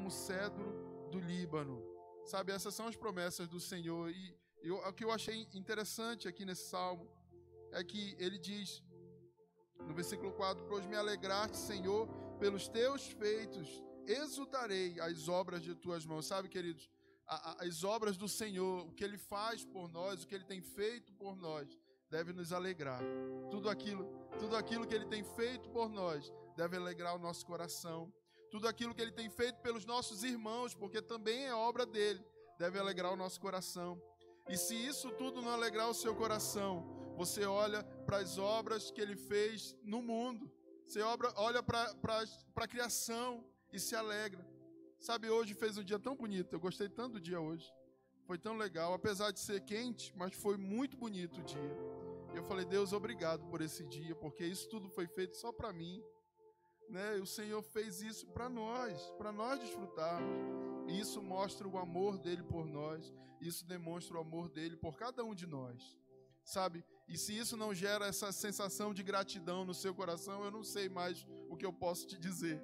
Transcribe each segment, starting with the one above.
como cedro do Líbano. Sabe, essas são as promessas do Senhor. E o que eu achei interessante aqui nesse salmo é que ele diz, no versículo 4, pois me alegraste, Senhor, pelos teus feitos, exultarei as obras de tuas mãos. Sabe, queridos, as obras do Senhor, o que Ele faz por nós, o que Ele tem feito por nós, deve nos alegrar. Tudo aquilo que Ele tem feito por nós, deve alegrar o nosso coração. Tudo aquilo que Ele tem feito pelos nossos irmãos, porque também é obra dEle, deve alegrar o nosso coração. E se isso tudo não alegrar o seu coração, você olha para as obras que Ele fez no mundo. Você olha para a criação e se alegra. Sabe, hoje fez um dia tão bonito. Eu gostei tanto do dia hoje. Foi tão legal, apesar de ser quente, mas foi muito bonito o dia. Eu falei, Deus, obrigado por esse dia, porque isso tudo foi feito só para mim, né? E o Senhor fez isso para nós desfrutarmos. E isso mostra o amor dele por nós. Isso demonstra o amor dele por cada um de nós. Sabe? E se isso não gera essa sensação de gratidão no seu coração, eu não sei mais o que eu posso te dizer.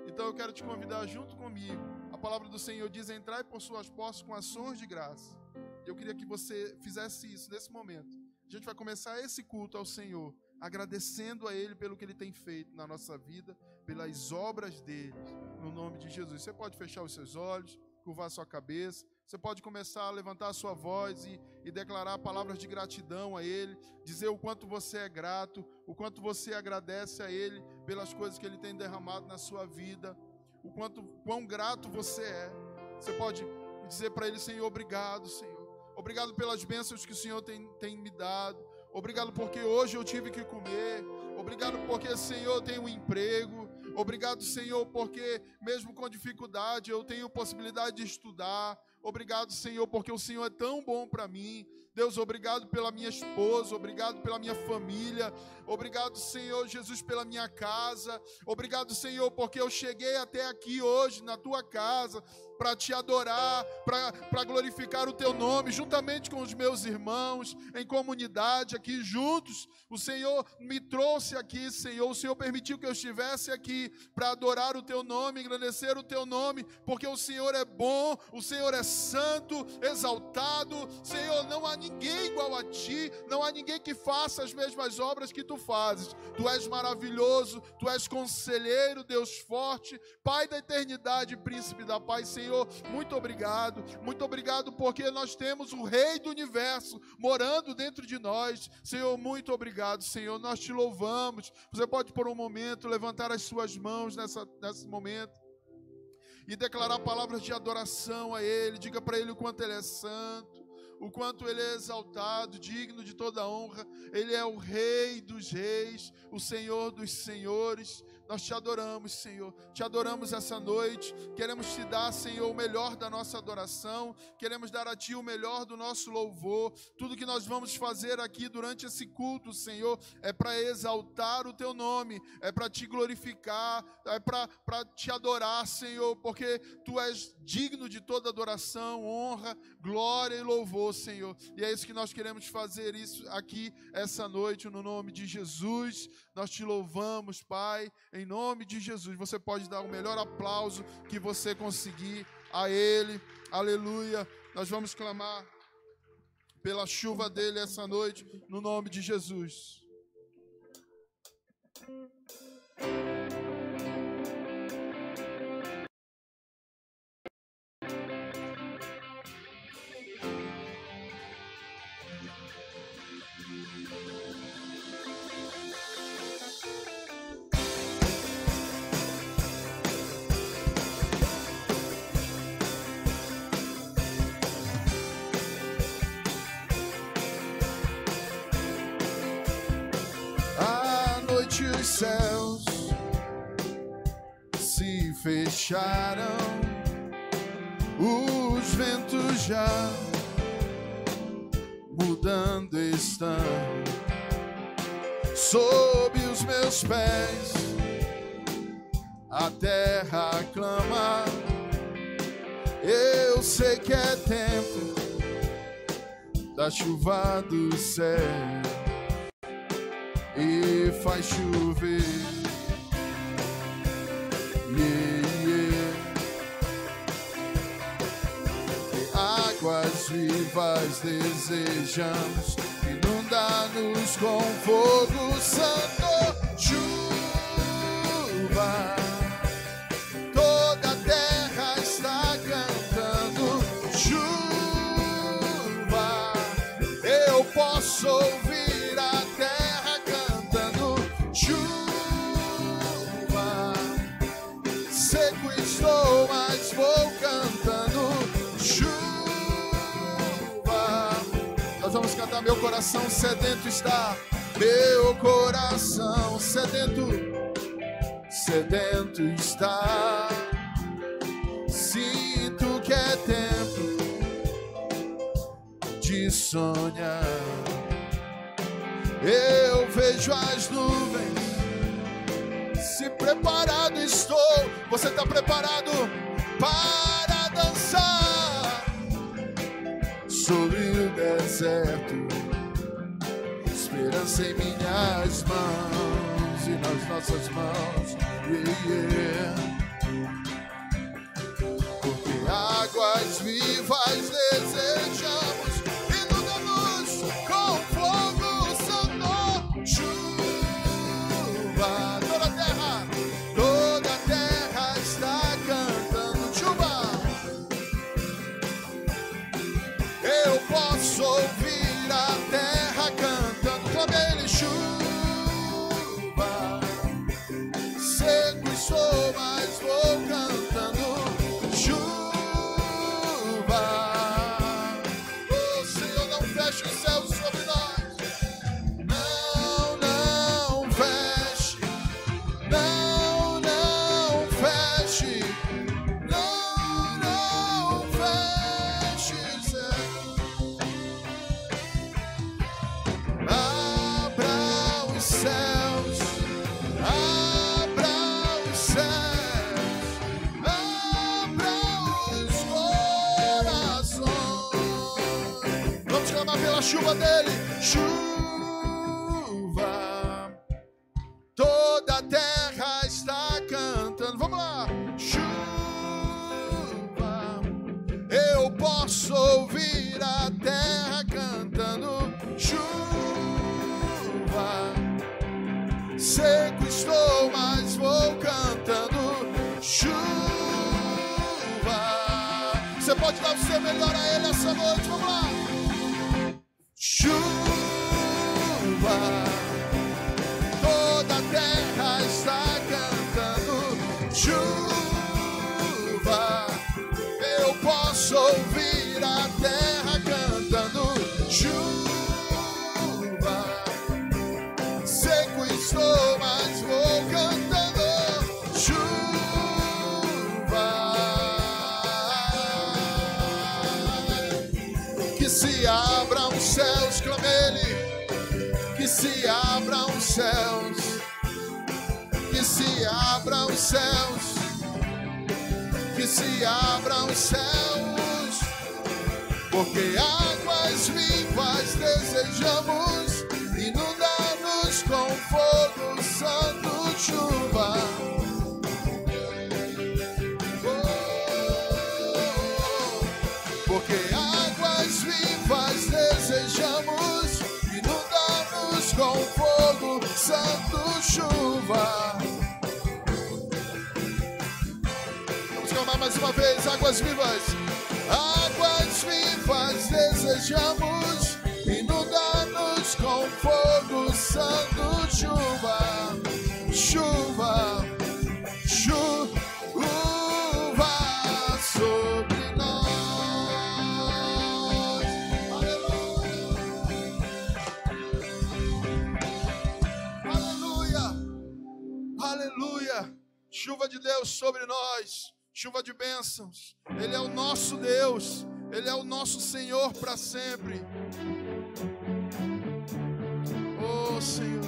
Então eu quero te convidar junto comigo. A palavra do Senhor diz, entrai por suas posses com ações de graça. Eu queria que você fizesse isso nesse momento. A gente vai começar esse culto ao Senhor, agradecendo a Ele pelo que Ele tem feito na nossa vida, pelas obras dele, no nome de Jesus. Você pode fechar os seus olhos, curvar a sua cabeça, você pode começar a levantar a sua voz e declarar palavras de gratidão a Ele, dizer o quanto você é grato, o quanto você agradece a Ele pelas coisas que Ele tem derramado na sua vida, quão grato você é. Você pode dizer para Ele, Senhor, obrigado, Senhor. Obrigado pelas bênçãos que o Senhor tem me dado. Obrigado porque hoje eu tive que comer. Obrigado porque, Senhor, eu tenho um emprego. Obrigado, Senhor, porque mesmo com dificuldade eu tenho possibilidade de estudar. Obrigado, Senhor, porque o Senhor é tão bom para mim. Deus, obrigado pela minha esposa, obrigado pela minha família. Obrigado, Senhor Jesus, pela minha casa. Obrigado, Senhor, porque eu cheguei até aqui hoje na tua casa para te adorar, para glorificar o teu nome, juntamente com os meus irmãos, em comunidade, aqui juntos. O Senhor me trouxe aqui, Senhor. O Senhor permitiu que eu estivesse aqui para adorar o teu nome, engrandecer o teu nome, porque o Senhor é bom, o Senhor é santo, exaltado. Senhor, não há ninguém igual a ti, não há ninguém que faça as mesmas obras que tu fazes. Tu és maravilhoso, tu és conselheiro, Deus forte, Pai da eternidade, príncipe da paz. Senhor, muito obrigado porque nós temos o Rei do Universo morando dentro de nós. Senhor, muito obrigado, Senhor, nós te louvamos. Você pode por um momento levantar as suas mãos nesse momento e declarar palavras de adoração a Ele. Diga para Ele o quanto Ele é santo, o quanto Ele é exaltado, digno de toda honra. Ele é o Rei dos reis, o Senhor dos senhores. Nós te adoramos, Senhor, te adoramos essa noite. Queremos te dar, Senhor, o melhor da nossa adoração. Queremos dar a ti o melhor do nosso louvor. Tudo que nós vamos fazer aqui durante esse culto, Senhor, é para exaltar o teu nome, é para te glorificar, é para te adorar, Senhor, porque tu és digno de toda adoração, honra, glória e louvor, Senhor. E é isso que nós queremos fazer isso aqui essa noite, no nome de Jesus. Nós te louvamos, Pai, em nome de Jesus. Você pode dar o melhor aplauso que você conseguir a Ele. Aleluia. Nós vamos clamar pela chuva dele essa noite, no nome de Jesus. Os céus se fecharam, os ventos já mudando estão sob os meus pés, a terra clama. Eu sei que é tempo da chuva do céu e faz chover, yeah, yeah. águas vivas desejamos, inunda-nos com fogo santo, chuva. Toda a terra está cantando, chuva. Eu posso ouvir a terra cantando, chuva. Seco estou, mas vou cantando, chuva. Nós vamos cantar. Meu coração sedento está, meu coração sedento, sedento está. Sinto que é tempo de sonhar. Eu vejo as nuvens, se preparado estou. Você está preparado para dançar sobre o deserto? Esperança em minhas mãos e nas nossas mãos, Porque águas vivas desejamos, inunda-nos com fogo santo, chuva. Toda a terra está cantando, chuva. Eu posso ouvir a terra cantando, clame a ele, chuva. Seco estou, mas vou cantando, chuva. Oh Senhor, não feche os céus sobre nós. Não, não feche. Não, não feche. Não, não feche os céus. Abra os céus. Abra os céus. Abra os corações. Vamos clamar pela chuva dele. Chuva. Toda a terra está cantando. Vamos lá. Chuva. Eu posso ouvir a terra cantando, chuva. Seco estou, mas vou cantando, chuva. Você pode dar o seu melhor a ele essa noite. Vamos lá. Chuva. Toda a terra está cantando, chuva. Eu posso ouvir a terra cantando, chuva. Seco estou, mas vou cantando, chuva. Que se abram os céus, clame ele. Que se abram os céus, que se abram os céus, que se abram os céus, porque águas vivas desejamos, inunda-nos com fogo santo, chuva. Porque águas vivas desejamos, inunda-nos com fogo santo, chuva. Vamos clamar mais uma vez. Águas vivas. Águas vivas desejamos, inunda-nos com fogo santo, chuva. Chuva. Chuva sobre nós. Aleluia. Chuva de Deus sobre nós, chuva de bênçãos. Ele é o nosso Deus, Ele é o nosso Senhor para sempre. Oh Senhor.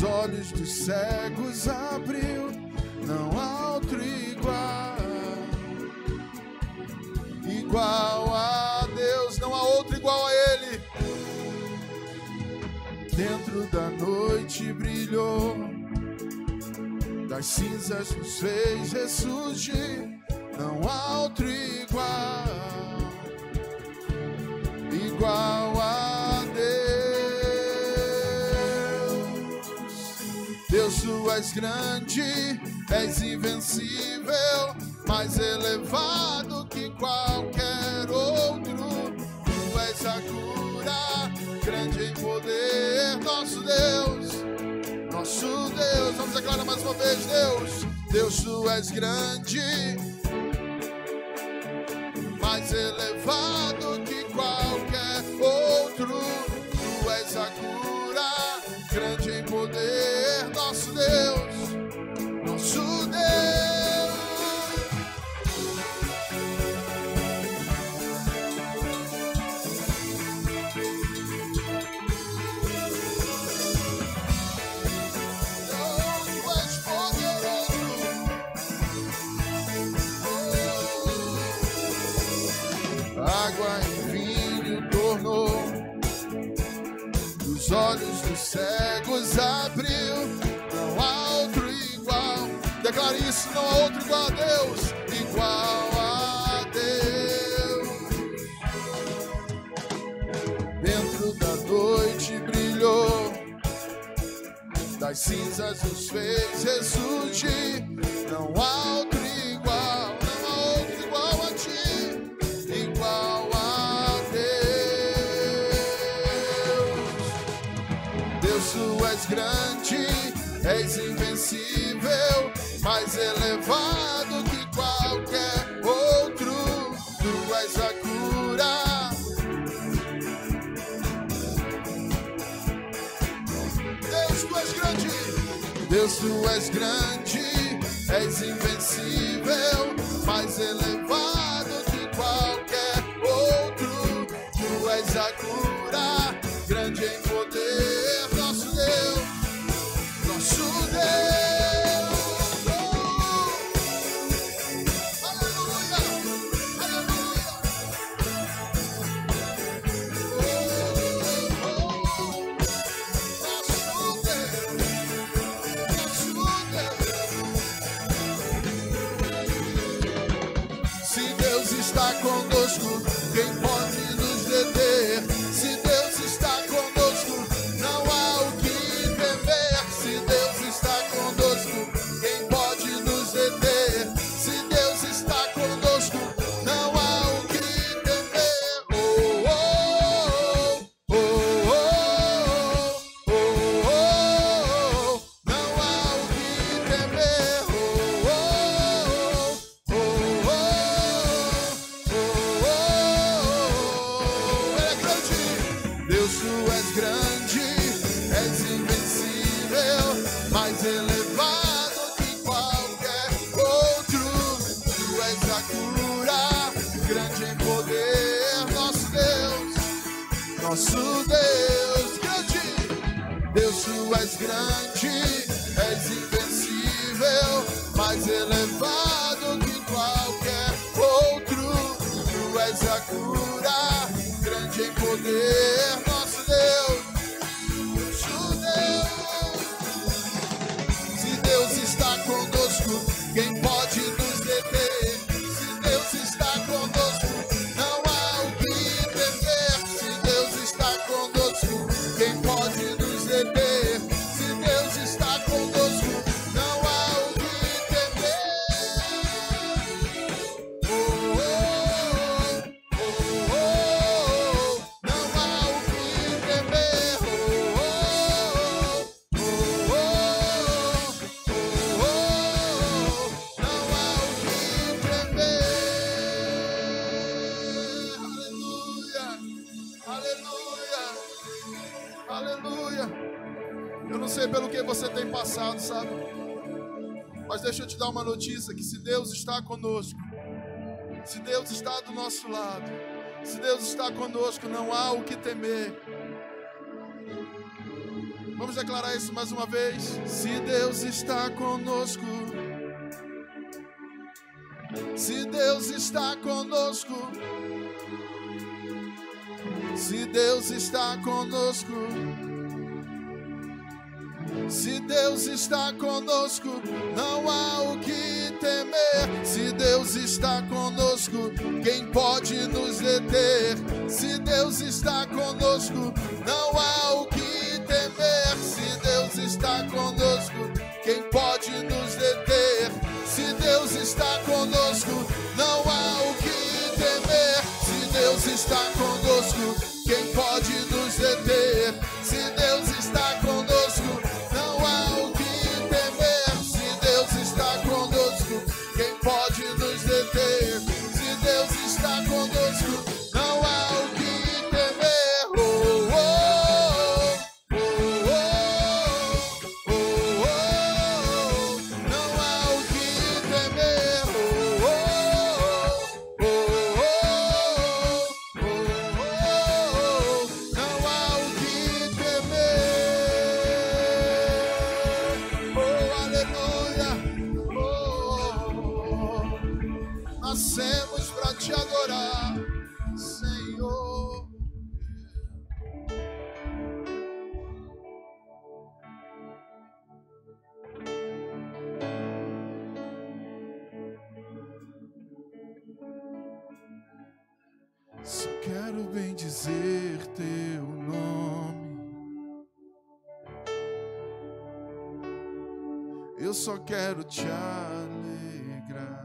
os olhos dos cegos abriu, não há outro igual, igual a Deus, não há outro igual a Ele. Dentro da noite brilhou, das cinzas nos fez ressurgir, não há outro igual, igual a Deus. Deus, tu és grande, és invencível, mais elevado que qualquer outro. Tu és a cura, grande em poder, nosso Deus, nosso Deus. Vamos declarar mais uma vez: Deus, Deus, tu és grande, mais elevado que qualquer outro. Tu és a cura, grande em poder, nosso Deus, nosso Deus. Água em vinho tornou, os olhos dos cegos abriu, não há outro igual. Declare isso: não há outro igual a Deus, igual a Deus. Dentro da noite brilhou, das cinzas nos fez ressurgir, não há outro igual, não há outro igual a ti, igual a Deus. Deus, tu és grande, és invencível, mais elevado que qualquer outro. Tu és a cura, Deus, tu és grande. Deus, tu és grande, és invencível, mais elevado que qualquer outro. Tu és a cura, grande em poder, nosso Deus, nosso Deus. Oh, aleluia, aleluia. Oh, nosso Deus, nosso Deus. Se Deus está conosco, quem pode nos deter? Se Deus está conosco, não há o que temer. Se Deus está conosco, quem pode nos deter? Se Deus está conosco, não há o que temer. Oh, oh, oh, oh, oh, oh, oh, não há o que temer. Oh, oh, oh, oh, oh, oh. Ele é grande. Deus, tu és grande, és invencível, mais elevado que qualquer outro. Tu és a cura, grande em poder, nosso Deus, nosso Deus, grande. Deus, tu és grande, és invencível, mais elevado que qualquer outro. Tu és a cura, grande em poder, nosso Deus, nosso Deus. Se Deus está conosco, quem pode nos deter? Se Deus está conosco, não há o que temer. Se Deus está conosco, quem pode nos deter? Se Deus está conosco, não há o que temer. Oh, oh, oh, oh, não há o que temer. Oh, oh, oh, oh, oh, não há o que temer. Aleluia, aleluia, aleluia. Eu não sei pelo que você tem passado, sabe? Mas deixa eu te dar uma notícia: que se Deus está conosco, se Deus está do nosso lado, se Deus está conosco, não há o que temer. Vamos declarar isso mais uma vez. Se Deus está conosco, se Deus está conosco, se Deus está conosco, se Deus está conosco, não há o que temer. Se Deus está conosco, quem pode nos deter? Se Deus está conosco, não há o que temer. Se Deus está conosco, quem pode nos deter? Se Deus está conosco, não há o que temer. Se Deus está conosco, quem pode nos deter? Se Deus está conosco, não há o que temer. Se Deus está conosco, quem pode nos deter? Se Deus está conosco, não há o que temer. Oh, oh, oh, oh, oh, oh, oh. Não há o que temer. Oh, oh, oh, oh, oh, oh, oh. Não há o que temer. Oh, aleluia. Oh, nascemos para te adorar, Senhor. Só quero bem dizer teu nome. Eu só quero te alegrar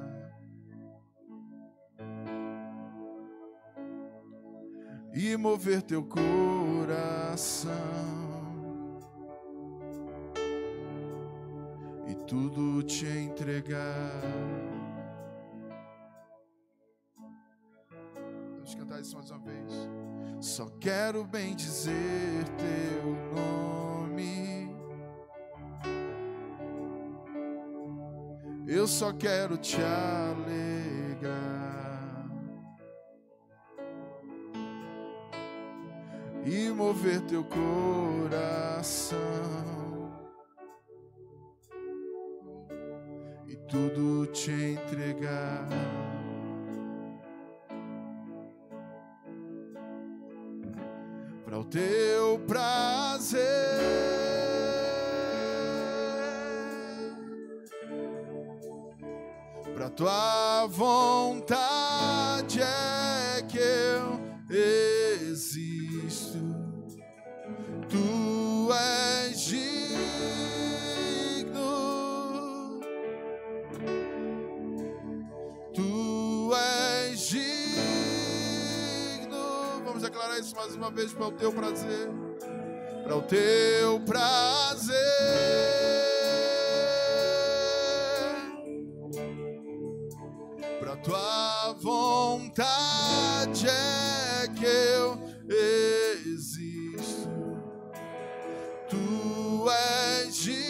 e mover teu coração e tudo te entregar. Vamos cantar isso mais uma vez. Só quero bem dizer teu nome. Eu só quero te alegrar e mover teu coração e tudo te entregar. Para o teu prazer, para tua vontade é que eu existo. Tu és digno, tu és digno. Vamos declarar isso mais uma vez. Para o teu prazer, para o teu prazer, para tua vontade é que eu existo. Tu és digno,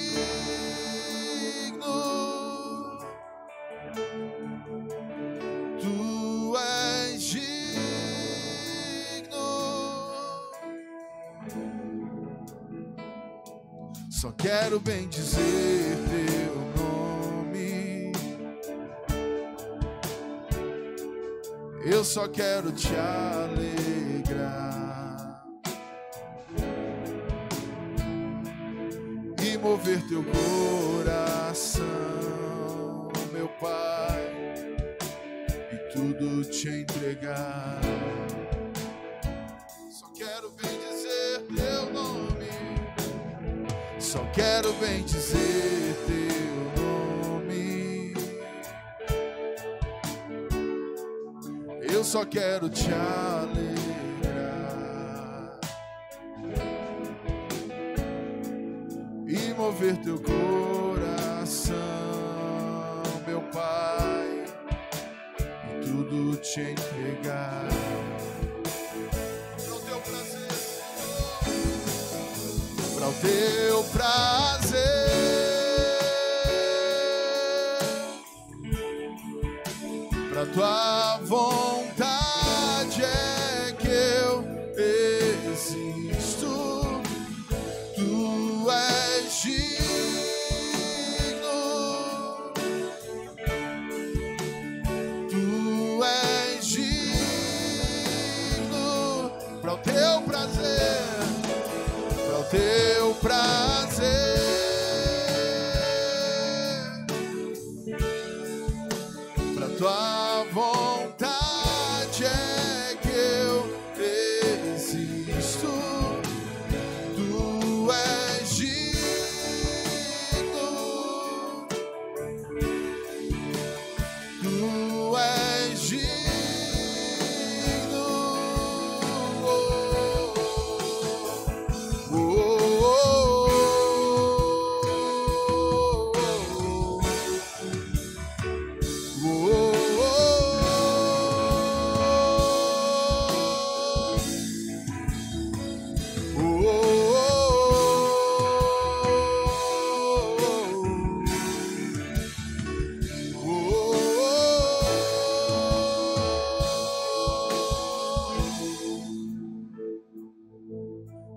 tu és digno. Só quero bem dizer teu nome. Eu só quero te alegrar e mover teu coração, meu Pai, e tudo te entregar. Só quero bem dizer teu nome. Só quero bem dizer teu nome. Eu só quero te alegrar e mover teu coração, meu Pai, e tudo te entregar. Para o teu prazer, para o teu prazer, para tua vontade é que eu existo. Tu teu prazer. Pra tua vontade é que eu existo. Tu és digno. Tu és digno.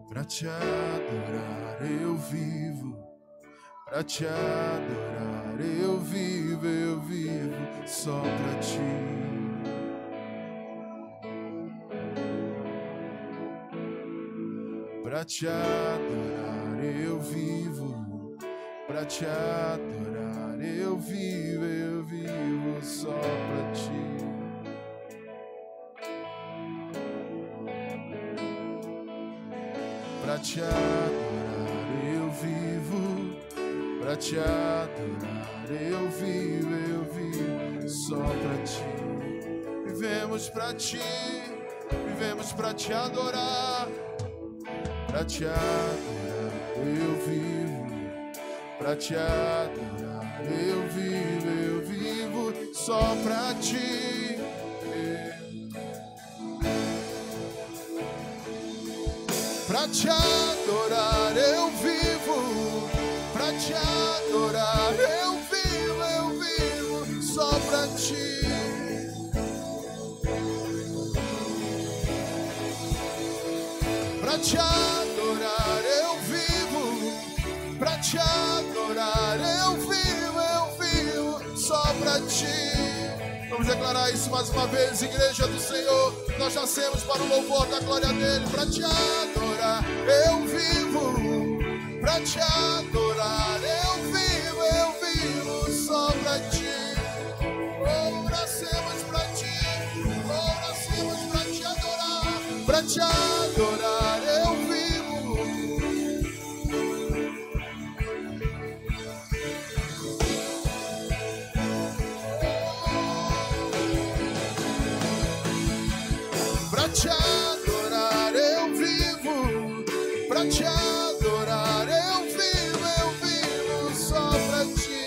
Pra te adorar eu vivo, pra te adorar eu vivo só pra ti. Pra te adorar eu vivo, pra te adorar eu vivo só pra ti. Pra te adorar eu vivo, pra te adorar eu vivo só pra ti. Vivemos pra ti adorar. Pra te adorar eu vivo, pra te adorar eu vivo só pra ti. Pra te adorar eu vivo, pra te adorar eu vivo só pra ti. Pra te adorar eu vivo, pra te adorar eu vivo só pra ti. Vamos declarar isso mais uma vez, igreja do Senhor. Nós nascemos para o louvor da glória dele. Pra te adorar eu vivo, pra te adorar eu vivo só pra ti. Oh, nascemos pra ti, oh, nascemos pra te adorar. Pra te adorar eu vivo. Pra te adorar eu vivo, pra te adorar eu vivo só pra ti.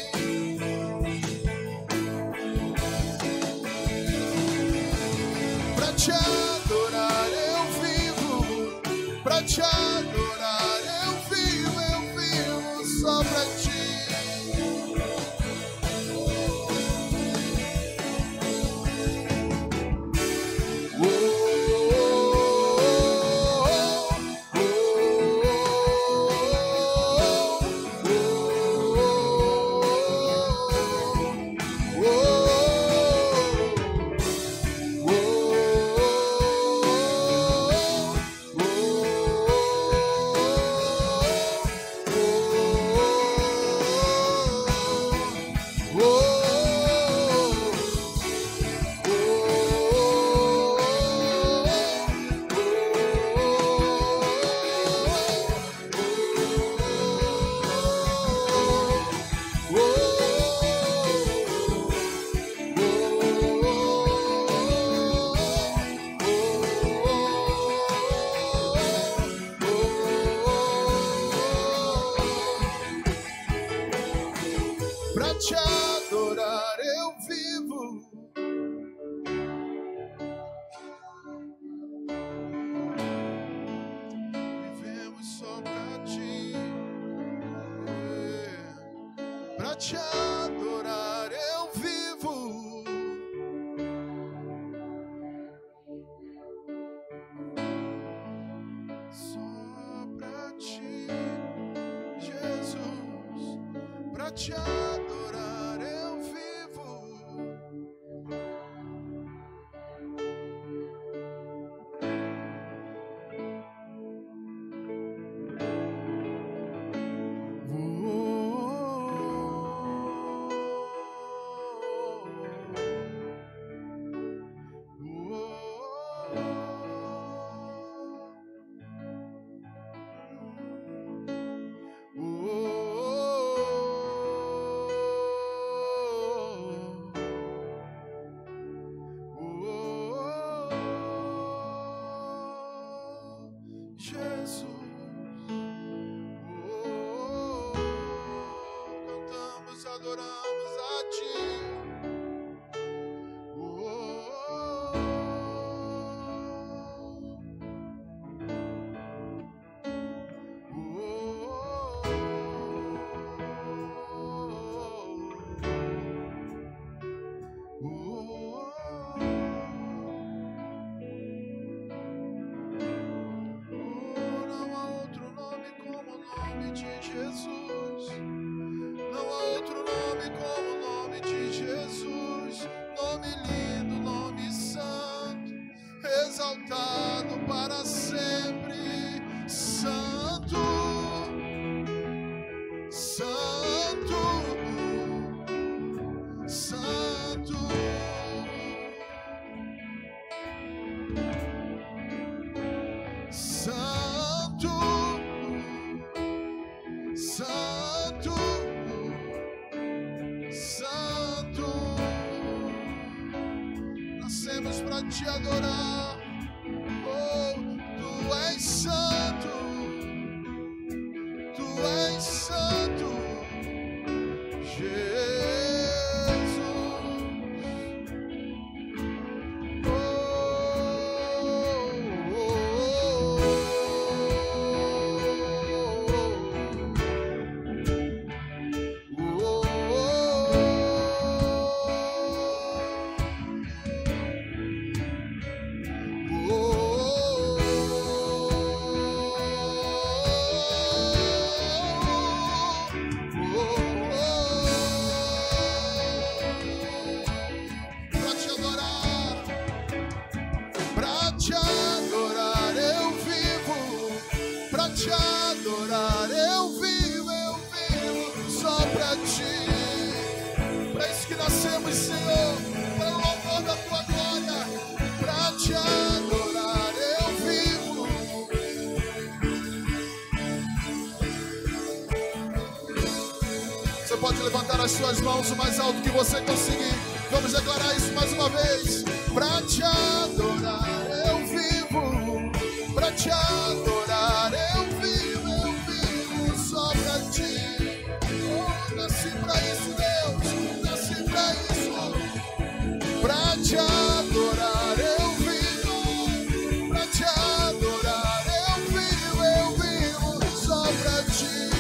Pra te adorar eu vivo, pra te adorar eu vivo só pra ti. Pra te adorar eu vivo. Vivemos só pra ti. Pra te adorar eu vivo. Só pra ti, Jesus. Pra te adorar eu vivo. de Jesus. Não há outro nome como o nome de Jesus. Nome lindo, nome santo, exaltado para sempre. Santo, santo, santo. Santo, santo, santo. Nascemos para te adorar. Oh, tu és santo, tu és santo, Jesus. Oh, oh, te adorar eu vivo, pra te adorar eu vivo só pra ti. Pra isso que nascemos, Senhor, para o louvor da tua glória. Pra te adorar eu vivo. Você pode levantar as suas mãos o mais alto que você conseguir. Vamos declarar isso mais uma vez. Pra te adorar eu vivo, pra te adorar eu vivo só pra ti. Oh, nasci pra isso, Deus, nasci pra isso. Pra te adorar eu vivo, pra te adorar eu vivo só pra ti.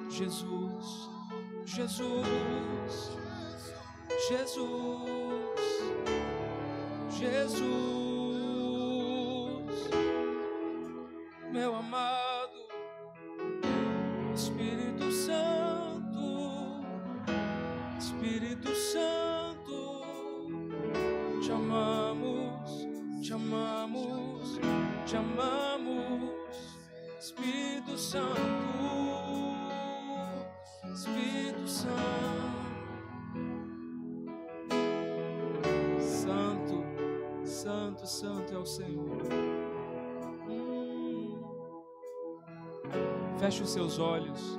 Jesus, Jesus, Jesus, Jesus, meu amado Espírito Santo, Espírito Santo, te amamos, te amamos, te amamos, Espírito Santo, Espírito Santo, Santo, Santo, Santo é o Senhor. Feche os seus olhos.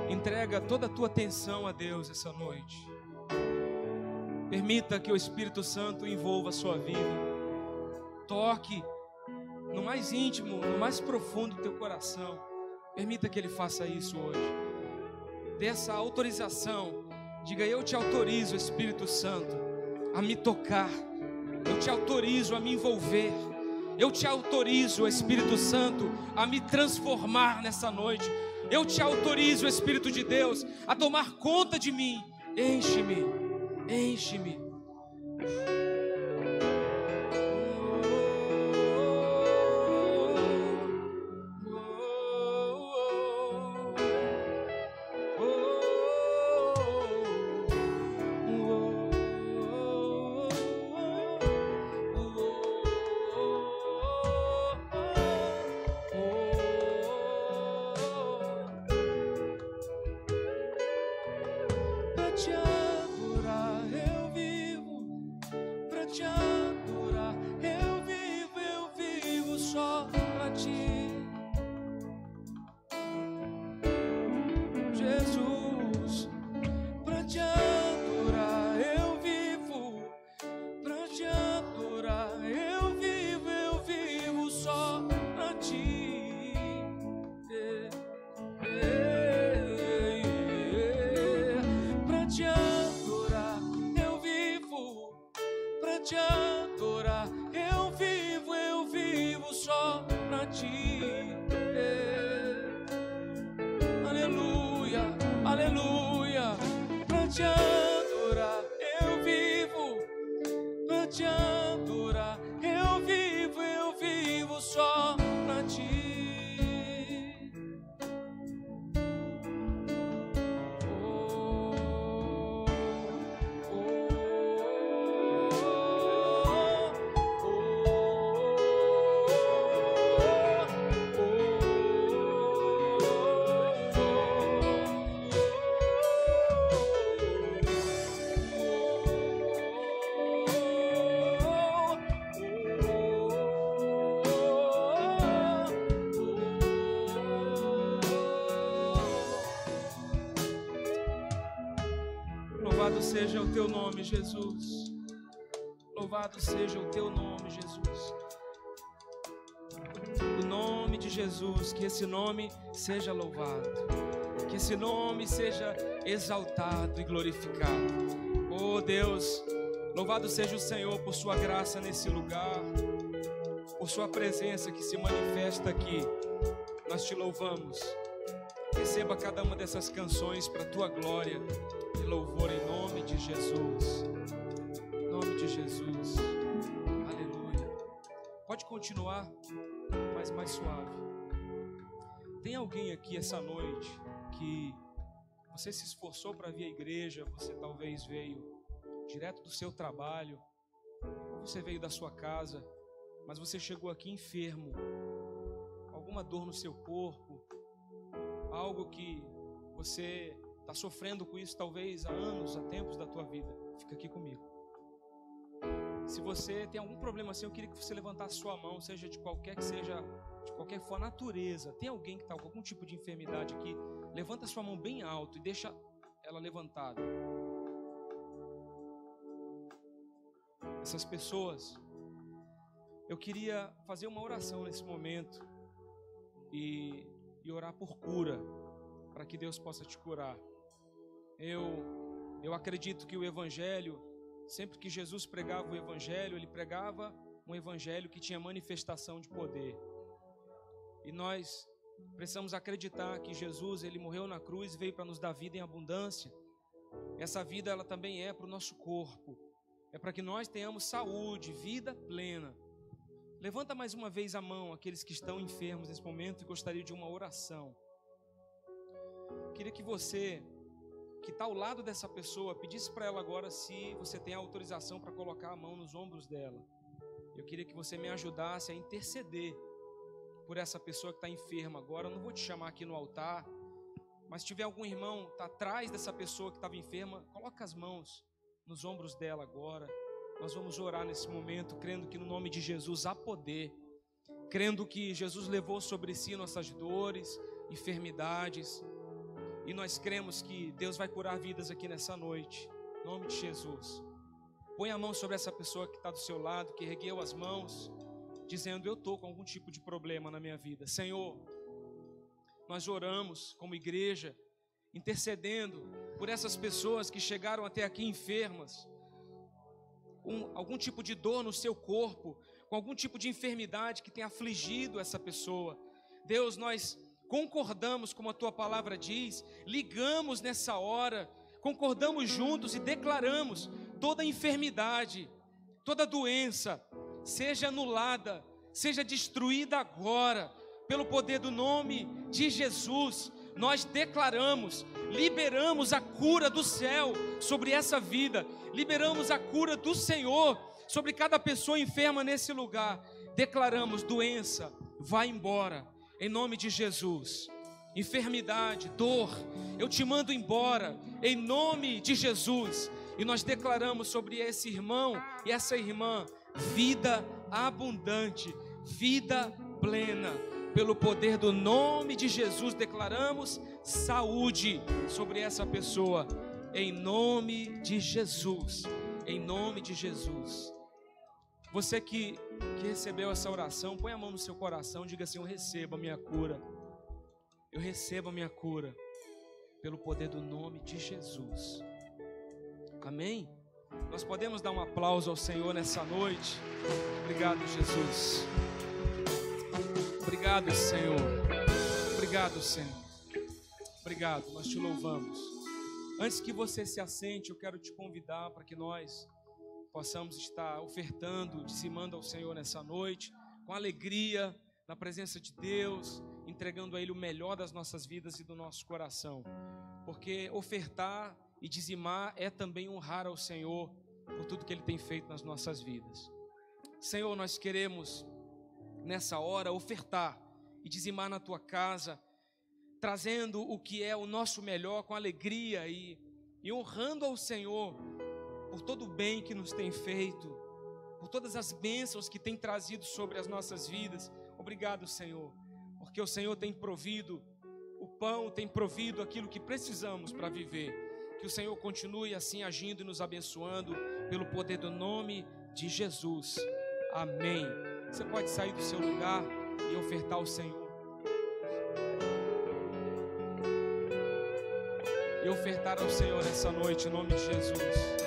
Entrega toda a tua atenção a Deus essa noite. Permita que o Espírito Santo envolva a sua vida. Toque no mais íntimo, no mais profundo do teu coração. Permita que Ele faça isso hoje. Dê essa autorização. Diga: eu te autorizo, Espírito Santo, a me tocar. Eu te autorizo a me envolver. Eu te autorizo, Espírito Santo, a me transformar nessa noite. Eu te autorizo, Espírito de Deus, a tomar conta de mim. Enche-me, enche-me. Louvado seja o teu nome, Jesus. Louvado seja o teu nome, Jesus. O nome de Jesus, que esse nome seja louvado, que esse nome seja exaltado e glorificado. Oh Deus, louvado seja o Senhor por sua graça nesse lugar, por sua presença que se manifesta aqui. Nós te louvamos. Receba cada uma dessas canções para a tua glória e louvor em nome de Jesus. Em nome de Jesus. Aleluia. Pode continuar, mas mais suave. Tem alguém aqui essa noite que você se esforçou para vir à igreja, você talvez veio direto do seu trabalho, ou você veio da sua casa, mas você chegou aqui enfermo, alguma dor no seu corpo, algo que você está sofrendo com isso talvez há anos, há tempos da tua vida. Fica aqui comigo. Se você tem algum problema assim, eu queria que você levantasse sua mão, seja de qualquer que seja, de qualquer for a natureza. Tem alguém que está com algum tipo de enfermidade aqui? Levanta sua mão bem alto e deixa ela levantada. Essas pessoas, eu queria fazer uma oração nesse momento e orar por cura, para que Deus possa te curar. Eu acredito que o Evangelho, sempre que Jesus pregava o Evangelho, ele pregava um Evangelho que tinha manifestação de poder. E nós precisamos acreditar que Jesus, ele morreu na cruz, veio para nos dar vida em abundância. Essa vida, ela também é para o nosso corpo. É para que nós tenhamos saúde, vida plena. Levanta mais uma vez a mão, aqueles que estão enfermos nesse momento e gostariam de uma oração. Queria que você, que está ao lado dessa pessoa, pedisse para ela agora se você tem autorização para colocar a mão nos ombros dela. Eu queria que você me ajudasse a interceder por essa pessoa que está enferma agora. Eu não vou te chamar aqui no altar, mas se tiver algum irmão que está atrás dessa pessoa que estava enferma, coloca as mãos nos ombros dela agora. Nós vamos orar nesse momento, crendo que no nome de Jesus há poder, crendo que Jesus levou sobre si nossas dores, enfermidades, e nós cremos que Deus vai curar vidas aqui nessa noite, em nome de Jesus. Põe a mão sobre essa pessoa que está do seu lado, que ergueu as mãos, dizendo: eu estou com algum tipo de problema na minha vida. Senhor, nós oramos como igreja, intercedendo por essas pessoas que chegaram até aqui enfermas, com algum tipo de dor no seu corpo, com algum tipo de enfermidade que tem afligido essa pessoa. Deus, nós concordamos, como a tua palavra diz, ligamos nessa hora, concordamos juntos e declaramos: toda enfermidade, toda doença, seja anulada, seja destruída agora, pelo poder do nome de Jesus. Nós declaramos, liberamos a cura do céu sobre essa vida, liberamos a cura do Senhor sobre cada pessoa enferma nesse lugar. Declaramos: doença, vai embora, em nome de Jesus. Enfermidade, dor, eu te mando embora, em nome de Jesus. E nós declaramos sobre esse irmão e essa irmã vida abundante, vida plena. Pelo poder do nome de Jesus, declaramos saúde sobre essa pessoa, em nome de Jesus, em nome de Jesus. Você que recebeu essa oração, põe a mão no seu coração, diga assim: eu recebo a minha cura, eu recebo a minha cura, pelo poder do nome de Jesus. Amém? Nós podemos dar um aplauso ao Senhor nessa noite. Obrigado, Jesus. Obrigado, Senhor. Obrigado, Senhor. Obrigado, nós te louvamos. Antes que você se assente, eu quero te convidar para que nós possamos estar ofertando, dizimando ao Senhor nessa noite, com alegria, na presença de Deus, entregando a Ele o melhor das nossas vidas e do nosso coração. Porque ofertar e dizimar é também honrar ao Senhor por tudo que Ele tem feito nas nossas vidas. Senhor, nós queremos nessa hora ofertar e dizimar na tua casa, trazendo o que é o nosso melhor com alegria e honrando ao Senhor por todo o bem que nos tem feito, por todas as bênçãos que tem trazido sobre as nossas vidas. Obrigado, Senhor, porque o Senhor tem provido o pão, tem provido aquilo que precisamos para viver. Que o Senhor continue assim agindo e nos abençoando pelo poder do nome de Jesus. Amém. Você pode sair do seu lugar e ofertar ao Senhor. E ofertar ao Senhor essa noite em nome de Jesus.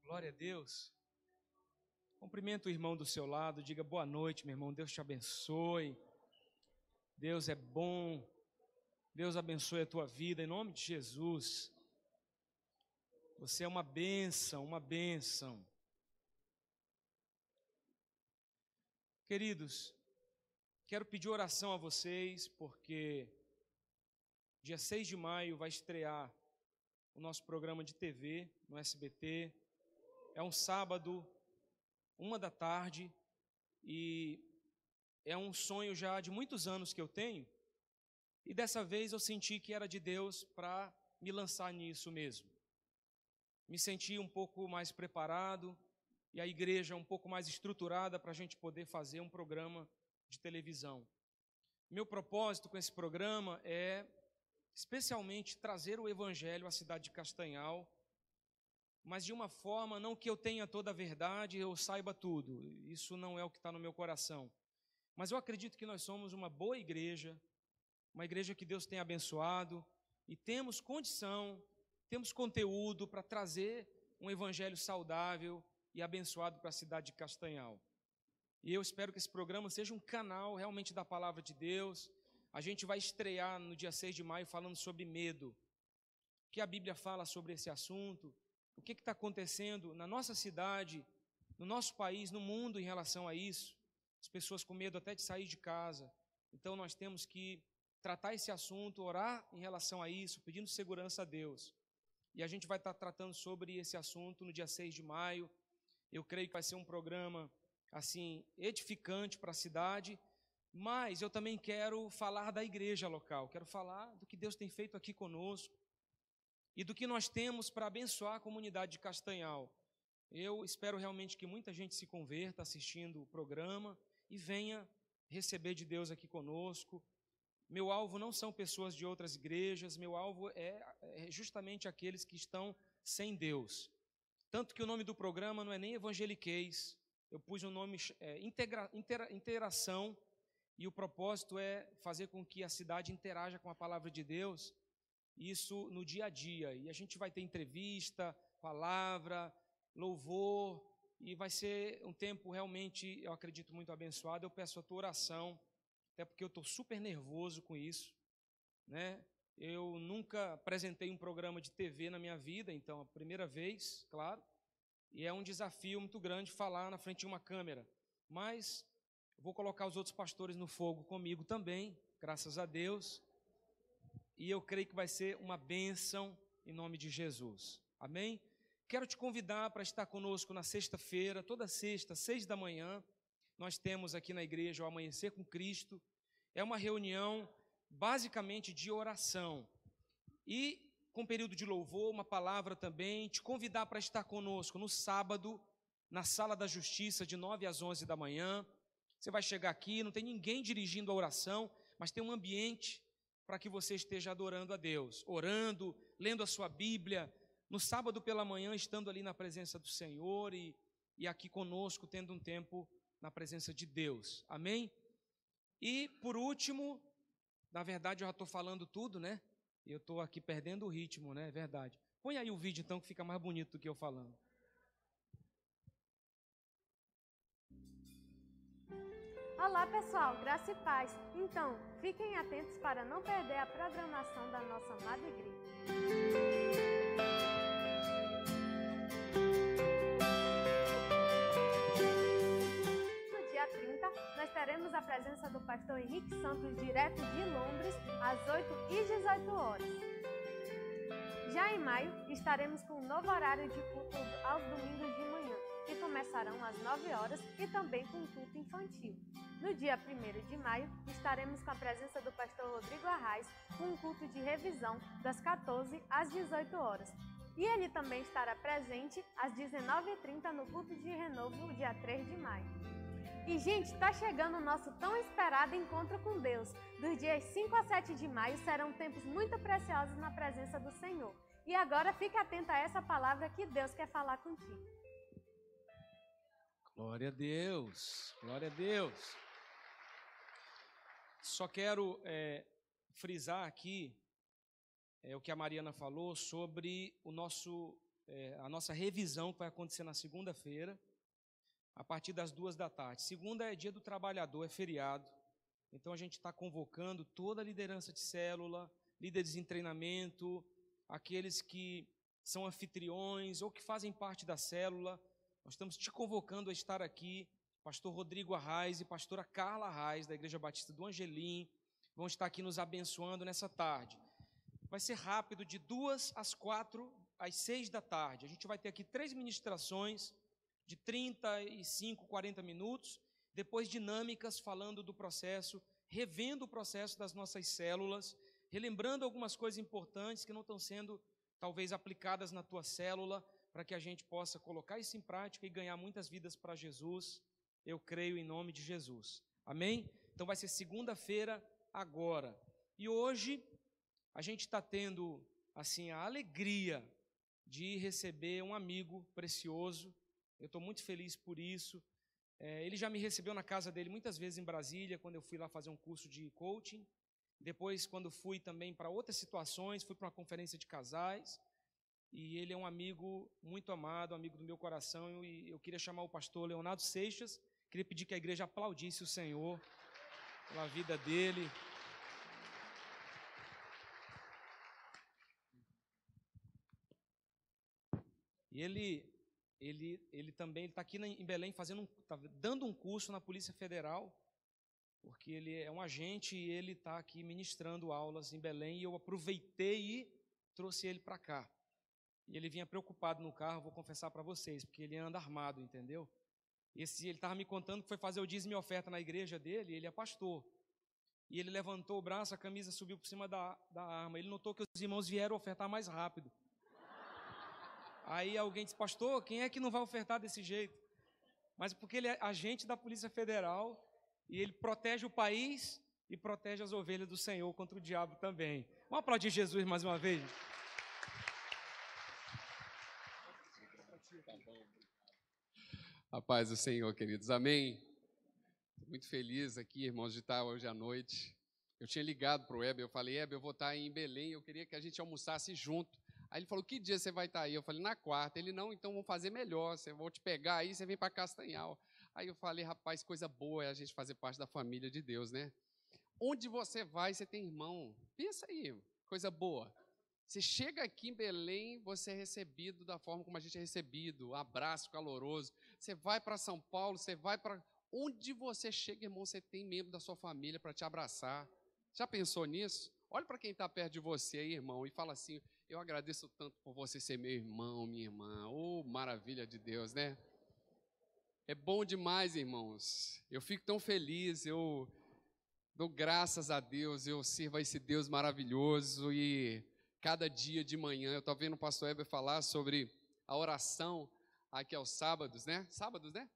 Glória a Deus. Cumprimenta o irmão do seu lado, diga: boa noite, meu irmão, Deus te abençoe. Deus é bom, Deus abençoe a tua vida, em nome de Jesus. Você é uma bênção, uma bênção. Queridos, quero pedir oração a vocês, porque dia 6 de maio vai estrear o nosso programa de TV no SBT. É um sábado, 13h, e é um sonho já de muitos anos que eu tenho, e dessa vez eu senti que era de Deus para me lançar nisso mesmo. Me senti um pouco mais preparado, e a igreja um pouco mais estruturada para a gente poder fazer um programa de televisão. Meu propósito com esse programa é especialmente trazer o Evangelho à cidade de Castanhal, mas de uma forma, não que eu tenha toda a verdade, eu saiba tudo, isso não é o que está no meu coração, mas eu acredito que nós somos uma boa igreja, uma igreja que Deus tem abençoado, e temos condição, temos conteúdo para trazer um evangelho saudável e abençoado para a cidade de Castanhal. E eu espero que esse programa seja um canal realmente da palavra de Deus, a gente vai estrear no dia 6 de maio falando sobre medo. O que a Bíblia fala sobre esse assunto? O que está acontecendo na nossa cidade, no nosso país, no mundo em relação a isso? As pessoas com medo até de sair de casa. Então nós temos que tratar esse assunto, orar em relação a isso, pedindo segurança a Deus. E a gente vai estar tratando sobre esse assunto no dia 6 de maio. Eu creio que vai ser um programa assim edificante para a cidade, mas eu também quero falar da igreja local, quero falar do que Deus tem feito aqui conosco e do que nós temos para abençoar a comunidade de Castanhal. Eu espero realmente que muita gente se converta assistindo o programa e venha receber de Deus aqui conosco. Meu alvo não são pessoas de outras igrejas, meu alvo é justamente aqueles que estão sem Deus. Tanto que o nome do programa não é nem Evangeliquez, eu pus o nome Interação, e o propósito é fazer com que a cidade interaja com a palavra de Deus, isso no dia a dia. E a gente vai ter entrevista, palavra, louvor, e vai ser um tempo realmente, eu acredito, muito abençoado. Eu peço a tua oração, até porque eu estou super nervoso com isso, né? Eu nunca apresentei um programa de TV na minha vida, então, a primeira vez, claro, e é um desafio muito grande falar na frente de uma câmera, mas vou colocar os outros pastores no fogo comigo também, graças a Deus, e eu creio que vai ser uma bênção em nome de Jesus, amém? Quero te convidar para estar conosco na sexta-feira, toda sexta, 6 da manhã, nós temos aqui na igreja o Amanhecer com Cristo. É uma reunião basicamente de oração e com período de louvor, uma palavra também. Te convidar para estar conosco no sábado, na Sala da Justiça, de 9 às 11 da manhã. Você vai chegar aqui, não tem ninguém dirigindo a oração, mas tem um ambiente para que você esteja adorando a Deus, orando, lendo a sua Bíblia, no sábado pela manhã, estando ali na presença do Senhor e aqui conosco, tendo um tempo na presença de Deus, amém? E por último, na verdade eu já estou falando tudo, né? Eu estou aqui perdendo o ritmo, né? É verdade. Põe aí o vídeo então, que fica mais bonito do que eu falando. Olá pessoal, graça e paz. Então, fiquem atentos para não perder a programação da nossa amada igreja. Nós teremos a presença do pastor Henrique Santos, direto de Londres, às 8h18. Já em maio, estaremos com um novo horário de culto aos domingos de manhã, que começarão às 9h e também com culto infantil. No dia 1º de maio, estaremos com a presença do pastor Rodrigo Arraes, com um culto de revisão das 14 às 18h. E ele também estará presente às 19h30 no culto de renovo, dia 3 de maio. E, gente, está chegando o nosso tão esperado encontro com Deus. Dos dias 5 a 7 de maio serão tempos muito preciosos na presença do Senhor. E agora fique atento a essa palavra que Deus quer falar contigo. Glória a Deus, glória a Deus. Só quero frisar aqui o que a Mariana falou sobre a nossa revisão que vai acontecer na segunda-feira, a partir das 14h. Segunda é dia do trabalhador, é feriado. Então a gente está convocando toda a liderança de célula, líderes em treinamento, aqueles que são anfitriões ou que fazem parte da célula. Nós estamos te convocando a estar aqui. Pastor Rodrigo Arraes e pastora Carla Arraes, da Igreja Batista do Angelim, vão estar aqui nos abençoando nessa tarde. Vai ser rápido, de 2 às 4 às 6 da tarde. A gente vai ter aqui 3 ministrações de 35, 40 minutos, depois dinâmicas falando do processo, revendo o processo das nossas células, relembrando algumas coisas importantes que não estão sendo, talvez, aplicadas na tua célula, para que a gente possa colocar isso em prática e ganhar muitas vidas para Jesus. Eu creio em nome de Jesus. Amém? Então vai ser segunda-feira agora. E hoje a gente está tendo, assim, a alegria de receber um amigo precioso. Eu estou muito feliz por isso. Ele já me recebeu na casa dele muitas vezes em Brasília, quando eu fui lá fazer um curso de coaching. Depois, quando fui também para outras situações, fui para uma conferência de casais. E ele é um amigo muito amado, amigo do meu coração. E eu queria chamar o pastor Leonardo Seixas. Queria pedir que a igreja aplaudisse o Senhor pela vida dele. E ele também está aqui em Belém dando um curso na Polícia Federal, porque ele é um agente e ele está aqui ministrando aulas em Belém, e eu aproveitei e trouxe ele para cá. E ele vinha preocupado no carro, vou confessar para vocês, porque ele anda armado, entendeu? Ele estava me contando que foi fazer o dízimo e oferta na igreja dele, ele é pastor. E ele levantou o braço, a camisa subiu por cima da arma. Ele notou que os irmãos vieram ofertar mais rápido. Aí alguém disse, pastor, quem é que não vai ofertar desse jeito? Mas porque ele é agente da Polícia Federal e ele protege o país e protege as ovelhas do Senhor contra o diabo também. Vamos aplaudir Jesus mais uma vez. A paz do Senhor, queridos. Amém? Muito feliz aqui, irmãos, de estar hoje à noite. Eu tinha ligado para o Heber, eu falei, Heber, eu vou estar em Belém, eu queria que a gente almoçasse junto. Aí ele falou, que dia você vai estar aí? Eu falei, na quarta. Ele, não, então vamos fazer melhor, eu vou te pegar aí, você vem para Castanhal. Aí eu falei, rapaz, coisa boa é a gente fazer parte da família de Deus, né? Onde você vai, você tem irmão. Pensa aí, coisa boa. Você chega aqui em Belém, você é recebido da forma como a gente é recebido, um abraço caloroso. Você vai para São Paulo, você vai para... Onde você chega, irmão, você tem membro da sua família para te abraçar. Já pensou nisso? Olha para quem está perto de você aí, irmão, e fala assim, eu agradeço tanto por você ser meu irmão, minha irmã. Oh, maravilha de Deus, né? É bom demais, irmãos. Eu fico tão feliz, eu dou graças a Deus, eu sirvo a esse Deus maravilhoso e cada dia de manhã, eu estou vendo o pastor Heber falar sobre a oração aqui aos sábados, né? Sábados, né?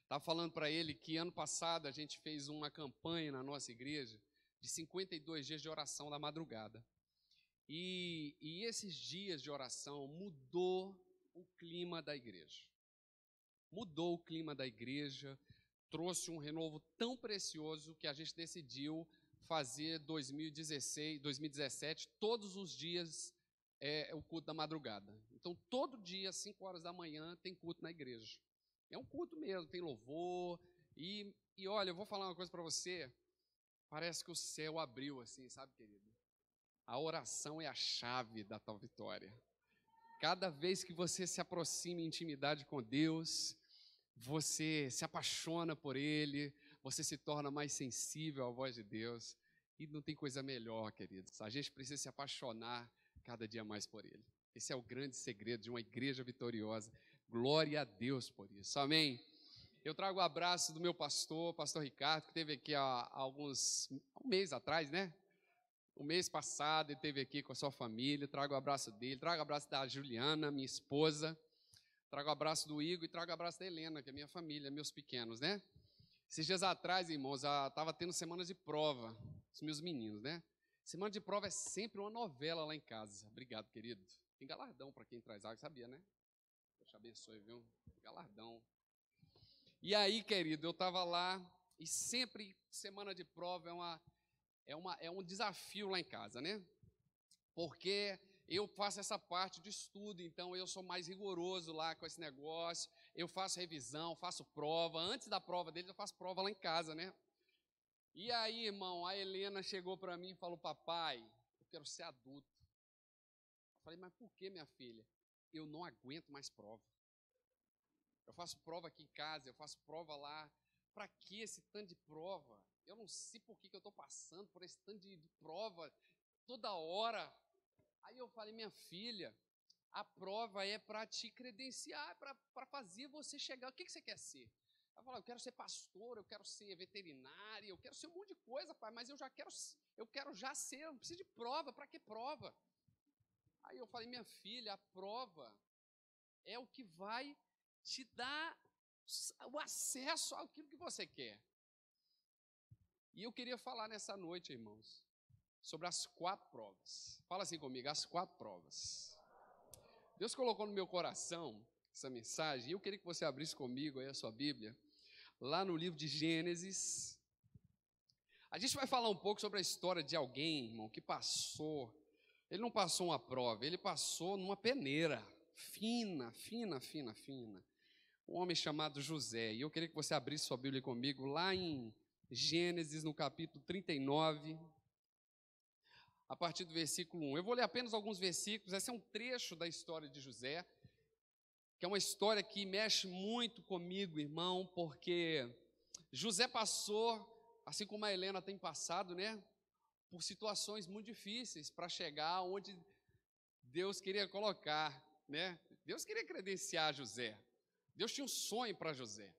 Estava falando para ele que ano passado a gente fez uma campanha na nossa igreja de 52 dias de oração da madrugada. E esses dias de oração mudou o clima da igreja. Mudou o clima da igreja, trouxe um renovo tão precioso que a gente decidiu fazer 2017, todos os dias o culto da madrugada. Então, todo dia, às 5 horas da manhã, tem culto na igreja. É um culto mesmo, tem louvor. E olha, eu vou falar uma coisa para você. Parece que o céu abriu assim, sabe, querido? A oração é a chave da tua vitória. Cada vez que você se aproxima em intimidade com Deus, você se apaixona por Ele, você se torna mais sensível à voz de Deus. E não tem coisa melhor, queridos. A gente precisa se apaixonar cada dia mais por Ele. Esse é o grande segredo de uma igreja vitoriosa. Glória a Deus por isso. Amém? Eu trago o abraço do meu pastor Ricardo, que esteve aqui há um mês atrás, né? O mês passado ele esteve aqui com a sua família. Trago o abraço dele, trago o abraço da Juliana, minha esposa. Trago o abraço do Igor e trago o abraço da Helena, que é minha família, meus pequenos, né? Esses dias atrás, irmãos, estava tendo semanas de prova, os meus meninos, né? Semana de prova é sempre uma novela lá em casa. Obrigado, querido. Tem galardão para quem traz água, sabia, né? Deus te abençoe, viu? Galardão. E aí, querido, eu estava lá e sempre semana de prova é um desafio lá em casa, né? Porque eu faço essa parte de estudo, então eu sou mais rigoroso lá com esse negócio. Eu faço revisão, faço prova. Antes da prova deles, eu faço prova lá em casa, né? E aí, irmão, a Helena chegou para mim e falou, papai, eu quero ser adulto. Eu falei, mas por que, minha filha? Eu não aguento mais prova. Eu faço prova aqui em casa, eu faço prova lá. Para que esse tanto de prova? Eu não sei por que eu estou passando por esse tanto de prova toda hora. Aí eu falei, minha filha, a prova é para te credenciar, para fazer você chegar. O que você quer ser? Ela falou, eu quero ser pastor, eu quero ser veterinária, eu quero ser um monte de coisa, pai, mas eu quero já ser, eu não preciso de prova, para que prova? Aí eu falei, minha filha, a prova é o que vai te dar o acesso àquilo que você quer. E eu queria falar nessa noite, irmãos, sobre as 4 provas. Fala assim comigo, as 4 provas. Deus colocou no meu coração essa mensagem, e eu queria que você abrisse comigo aí a sua Bíblia, lá no livro de Gênesis. A gente vai falar um pouco sobre a história de alguém, irmão, que passou. Ele não passou uma prova, ele passou numa peneira, fina. Um homem chamado José. E eu queria que você abrisse sua Bíblia comigo, lá em Gênesis, no capítulo 39. a partir do versículo 1. Eu vou ler apenas alguns versículos. Esse é um trecho da história de José, que é uma história que mexe muito comigo, irmão, porque José passou, assim como a Helena tem passado, né, por situações muito difíceis para chegar onde Deus queria colocar, né? Deus queria credenciar José. Deus tinha um sonho para José,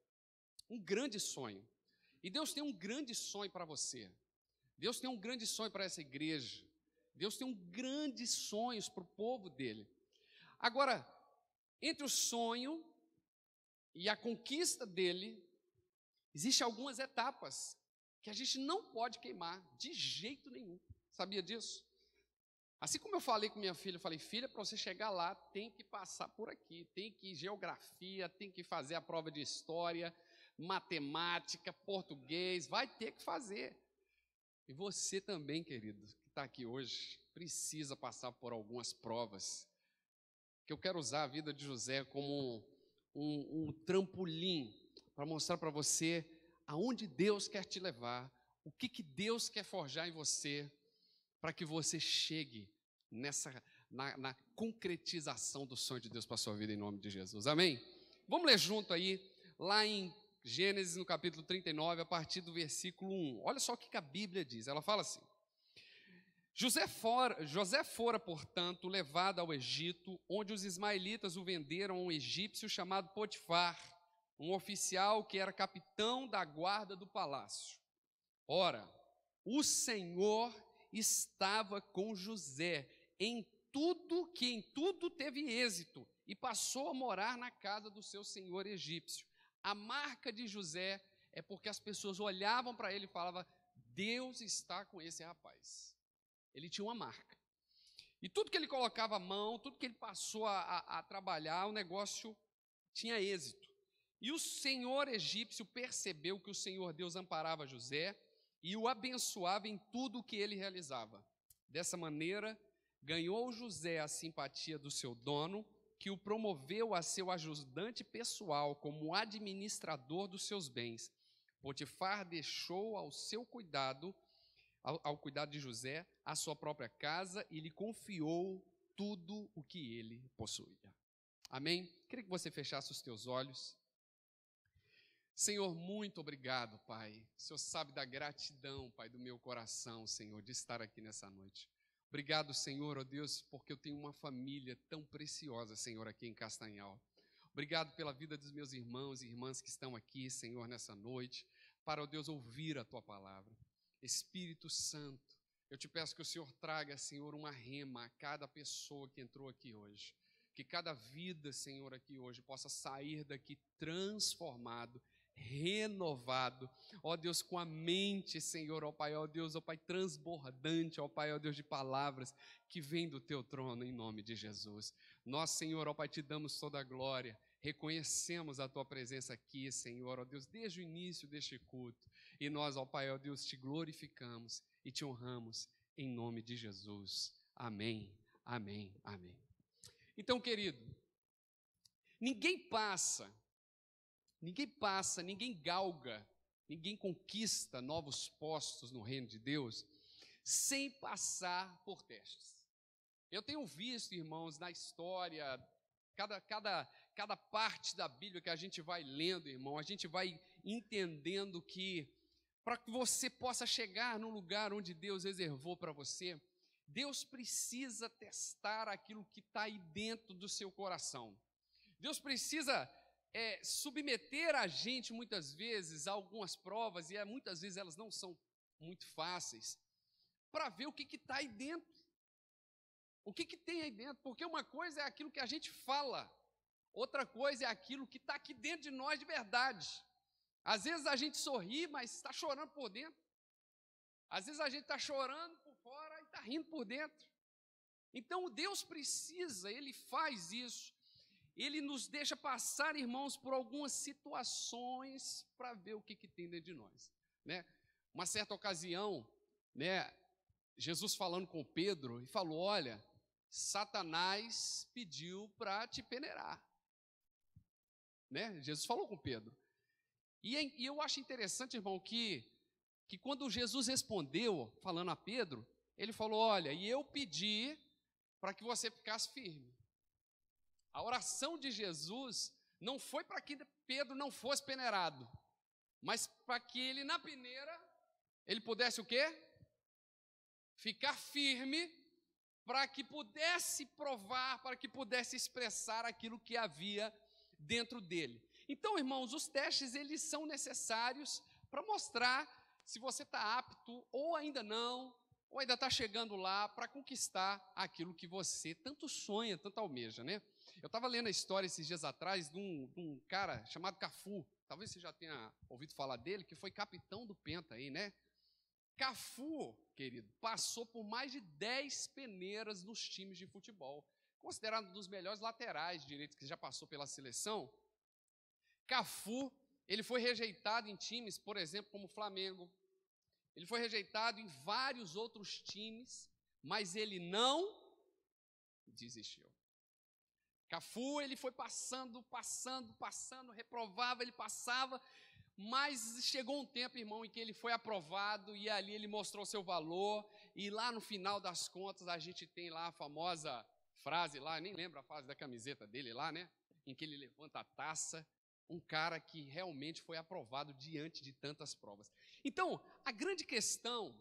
um grande sonho. E Deus tem um grande sonho para você. Deus tem um grande sonho para essa igreja. Deus tem um grandes sonhos para o povo dele. Agora, entre o sonho e a conquista dele, existem algumas etapas que a gente não pode queimar de jeito nenhum. Sabia disso? Assim como eu falei com minha filha, eu falei, filha, para você chegar lá, tem que passar por aqui, tem que ir geografia, tem que fazer a prova de história, matemática, português, vai ter que fazer. E você também, querido, que está aqui hoje, precisa passar por algumas provas, que eu quero usar a vida de José como um trampolim, para mostrar para você aonde Deus quer te levar, o que Deus quer forjar em você, para que você chegue na concretização do sonho de Deus para a sua vida, em nome de Jesus. Amém? Vamos ler junto aí, lá em Gênesis, no capítulo 39, a partir do versículo 1. Olha só o que a Bíblia diz. Ela fala assim: José fora, portanto, levado ao Egito, onde os ismaelitas o venderam a um egípcio chamado Potifar, um oficial que era capitão da guarda do palácio. Ora, o Senhor estava com José em tudo teve êxito, e passou a morar na casa do seu senhor egípcio. A marca de José é porque as pessoas olhavam para ele e falavam, Deus está com esse rapaz. Ele tinha uma marca. E tudo que ele colocava a mão, tudo que ele passou a trabalhar, o negócio tinha êxito. E o senhor egípcio percebeu que o Senhor Deus amparava José e o abençoava em tudo o que ele realizava. Dessa maneira, ganhou José a simpatia do seu dono, que o promoveu a seu ajudante pessoal como administrador dos seus bens. Potifar deixou ao cuidado de José, a sua própria casa, e lhe confiou tudo o que ele possuía. Amém? Queria que você fechasse os teus olhos. Senhor, muito obrigado, Pai. O Senhor sabe da gratidão, Pai, do meu coração, Senhor, de estar aqui nessa noite. Obrigado, Senhor, ó Deus, porque eu tenho uma família tão preciosa, Senhor, aqui em Castanhal. Obrigado pela vida dos meus irmãos e irmãs que estão aqui, Senhor, nessa noite, para, ó Deus, ouvir a Tua palavra. Espírito Santo, eu te peço que o Senhor traga, Senhor, uma rema a cada pessoa que entrou aqui hoje. Que cada vida, Senhor, aqui hoje possa sair daqui transformado, renovado, ó Deus, com a mente, Senhor, ó Pai, transbordante, ó Pai, ó Deus, de palavras que vêm do Teu trono, em nome de Jesus. Nós, Senhor, ó Pai, te damos toda a glória, reconhecemos a Tua presença aqui, Senhor, ó Deus, desde o início deste culto, e nós, ó Pai, ó Deus, te glorificamos e te honramos, em nome de Jesus. Amém, amém, amém. Então, querido, ninguém galga, ninguém conquista novos postos no reino de Deus sem passar por testes. Eu tenho visto, irmãos, na história, cada parte da Bíblia que a gente vai lendo, irmão, a gente vai entendendo que para que você possa chegar no lugar onde Deus reservou para você, Deus precisa testar aquilo que está aí dentro do seu coração. Deus precisa submeter a gente muitas vezes a algumas provas, e muitas vezes elas não são muito fáceis, para ver o que está aí dentro. O que tem aí dentro? Porque uma coisa é aquilo que a gente fala, outra coisa é aquilo que está aqui dentro de nós de verdade. Às vezes a gente sorri, mas está chorando por dentro. Às vezes a gente está chorando por fora e está rindo por dentro. Então Deus precisa, Ele faz isso. Ele nos deixa passar, irmãos, por algumas situações para ver o que tem dentro de nós, né? Uma certa ocasião, né, Jesus falando com Pedro, e falou, olha, Satanás pediu para te peneirar, né? Jesus falou com Pedro. E eu acho interessante, irmão, que quando Jesus respondeu, falando a Pedro, ele falou: olha, e eu pedi para que você ficasse firme. A oração de Jesus não foi para que Pedro não fosse peneirado, mas para que ele na peneira, ele pudesse o quê? Ficar firme, para que pudesse provar, para que pudesse expressar aquilo que havia dentro dele. Então, irmãos, os testes, eles são necessários para mostrar se você está apto ou ainda não, ou ainda está chegando lá para conquistar aquilo que você tanto sonha, tanto almeja, né? Eu estava lendo a história esses dias atrás de um cara chamado Cafu, talvez você já tenha ouvido falar dele, que foi capitão do Penta aí, né? Cafu, querido, passou por mais de 10 peneiras nos times de futebol, considerado um dos melhores laterais direitos que já passou pela seleção. Cafu, ele foi rejeitado em times, por exemplo, como o Flamengo. Ele foi rejeitado em vários outros times, mas ele não desistiu. Cafu, ele foi passando, reprovava, ele passava, mas chegou um tempo, irmão, em que ele foi aprovado e ali ele mostrou seu valor, e lá no final das contas a gente tem lá a famosa frase lá, nem lembro a frase da camiseta dele lá, né? Em que ele levanta a taça, um cara que realmente foi aprovado diante de tantas provas. Então, a grande questão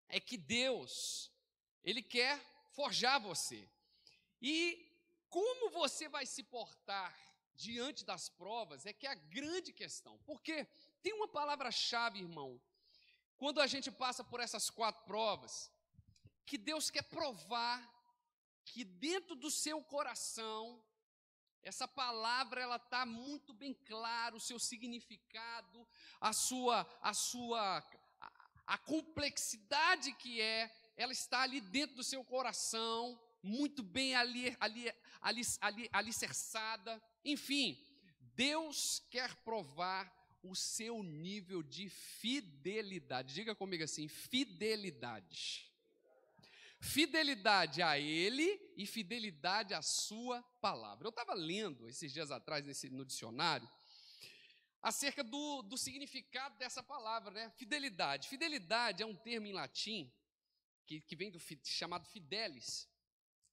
é que Deus, Ele quer forjar você. E como você vai se portar diante das provas é que é a grande questão. Porque tem uma palavra-chave, irmão, quando a gente passa por essas 4 provas, que Deus quer provar que dentro do seu coração, essa palavra, ela está muito bem clara, o seu significado, a complexidade que ela está ali dentro do seu coração, muito bem alicerçada. Enfim, Deus quer provar o seu nível de fidelidade. Diga comigo assim: fidelidade. Fidelidade a Ele e fidelidade à sua palavra. Eu estava lendo esses dias atrás no dicionário acerca do significado dessa palavra, né? Fidelidade. Fidelidade é um termo em latim que vem do chamado fidelis,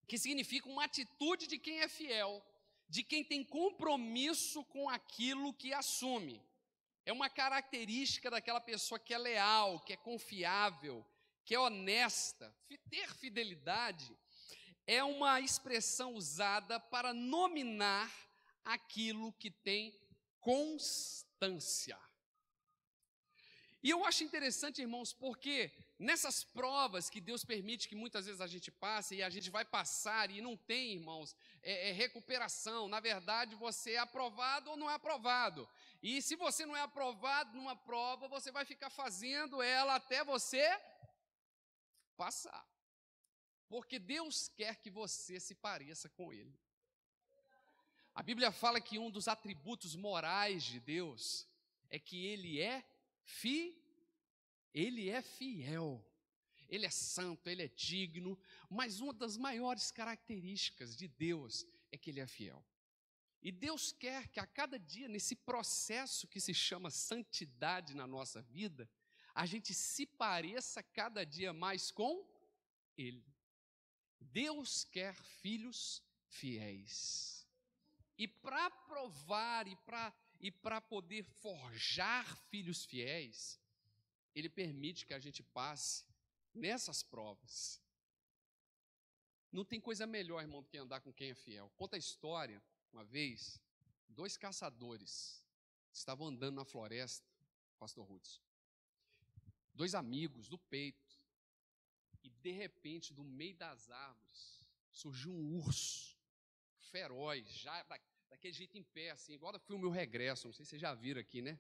que significa uma atitude de quem é fiel, de quem tem compromisso com aquilo que assume. É uma característica daquela pessoa que é leal, que é confiável, que é honesta. Ter fidelidade é uma expressão usada para nominar aquilo que tem constância. E eu acho interessante, irmãos, porque nessas provas que Deus permite que muitas vezes a gente passe, e a gente vai passar e não tem, irmãos, recuperação. Na verdade, você é aprovado ou não é aprovado. E se você não é aprovado numa prova, você vai ficar fazendo ela até você passar. Porque Deus quer que você se pareça com Ele. A Bíblia fala que um dos atributos morais de Deus é que Ele é fiel. Ele é santo, Ele é digno, mas uma das maiores características de Deus é que Ele é fiel. E Deus quer que a cada dia, nesse processo que se chama santidade na nossa vida, a gente se pareça cada dia mais com Ele. Deus quer filhos fiéis. E para provar e para poder forjar filhos fiéis, Ele permite que a gente passe nessas provas. Não tem coisa melhor, irmão, do que andar com quem é fiel. Conta a história, uma vez, 2 caçadores estavam andando na floresta, pastor Hudson. 2 amigos do peito. E de repente, do meio das árvores, surgiu um urso feroz, já daquele jeito em pé, assim, igual do filme O Regresso, não sei se vocês já viram aqui, né?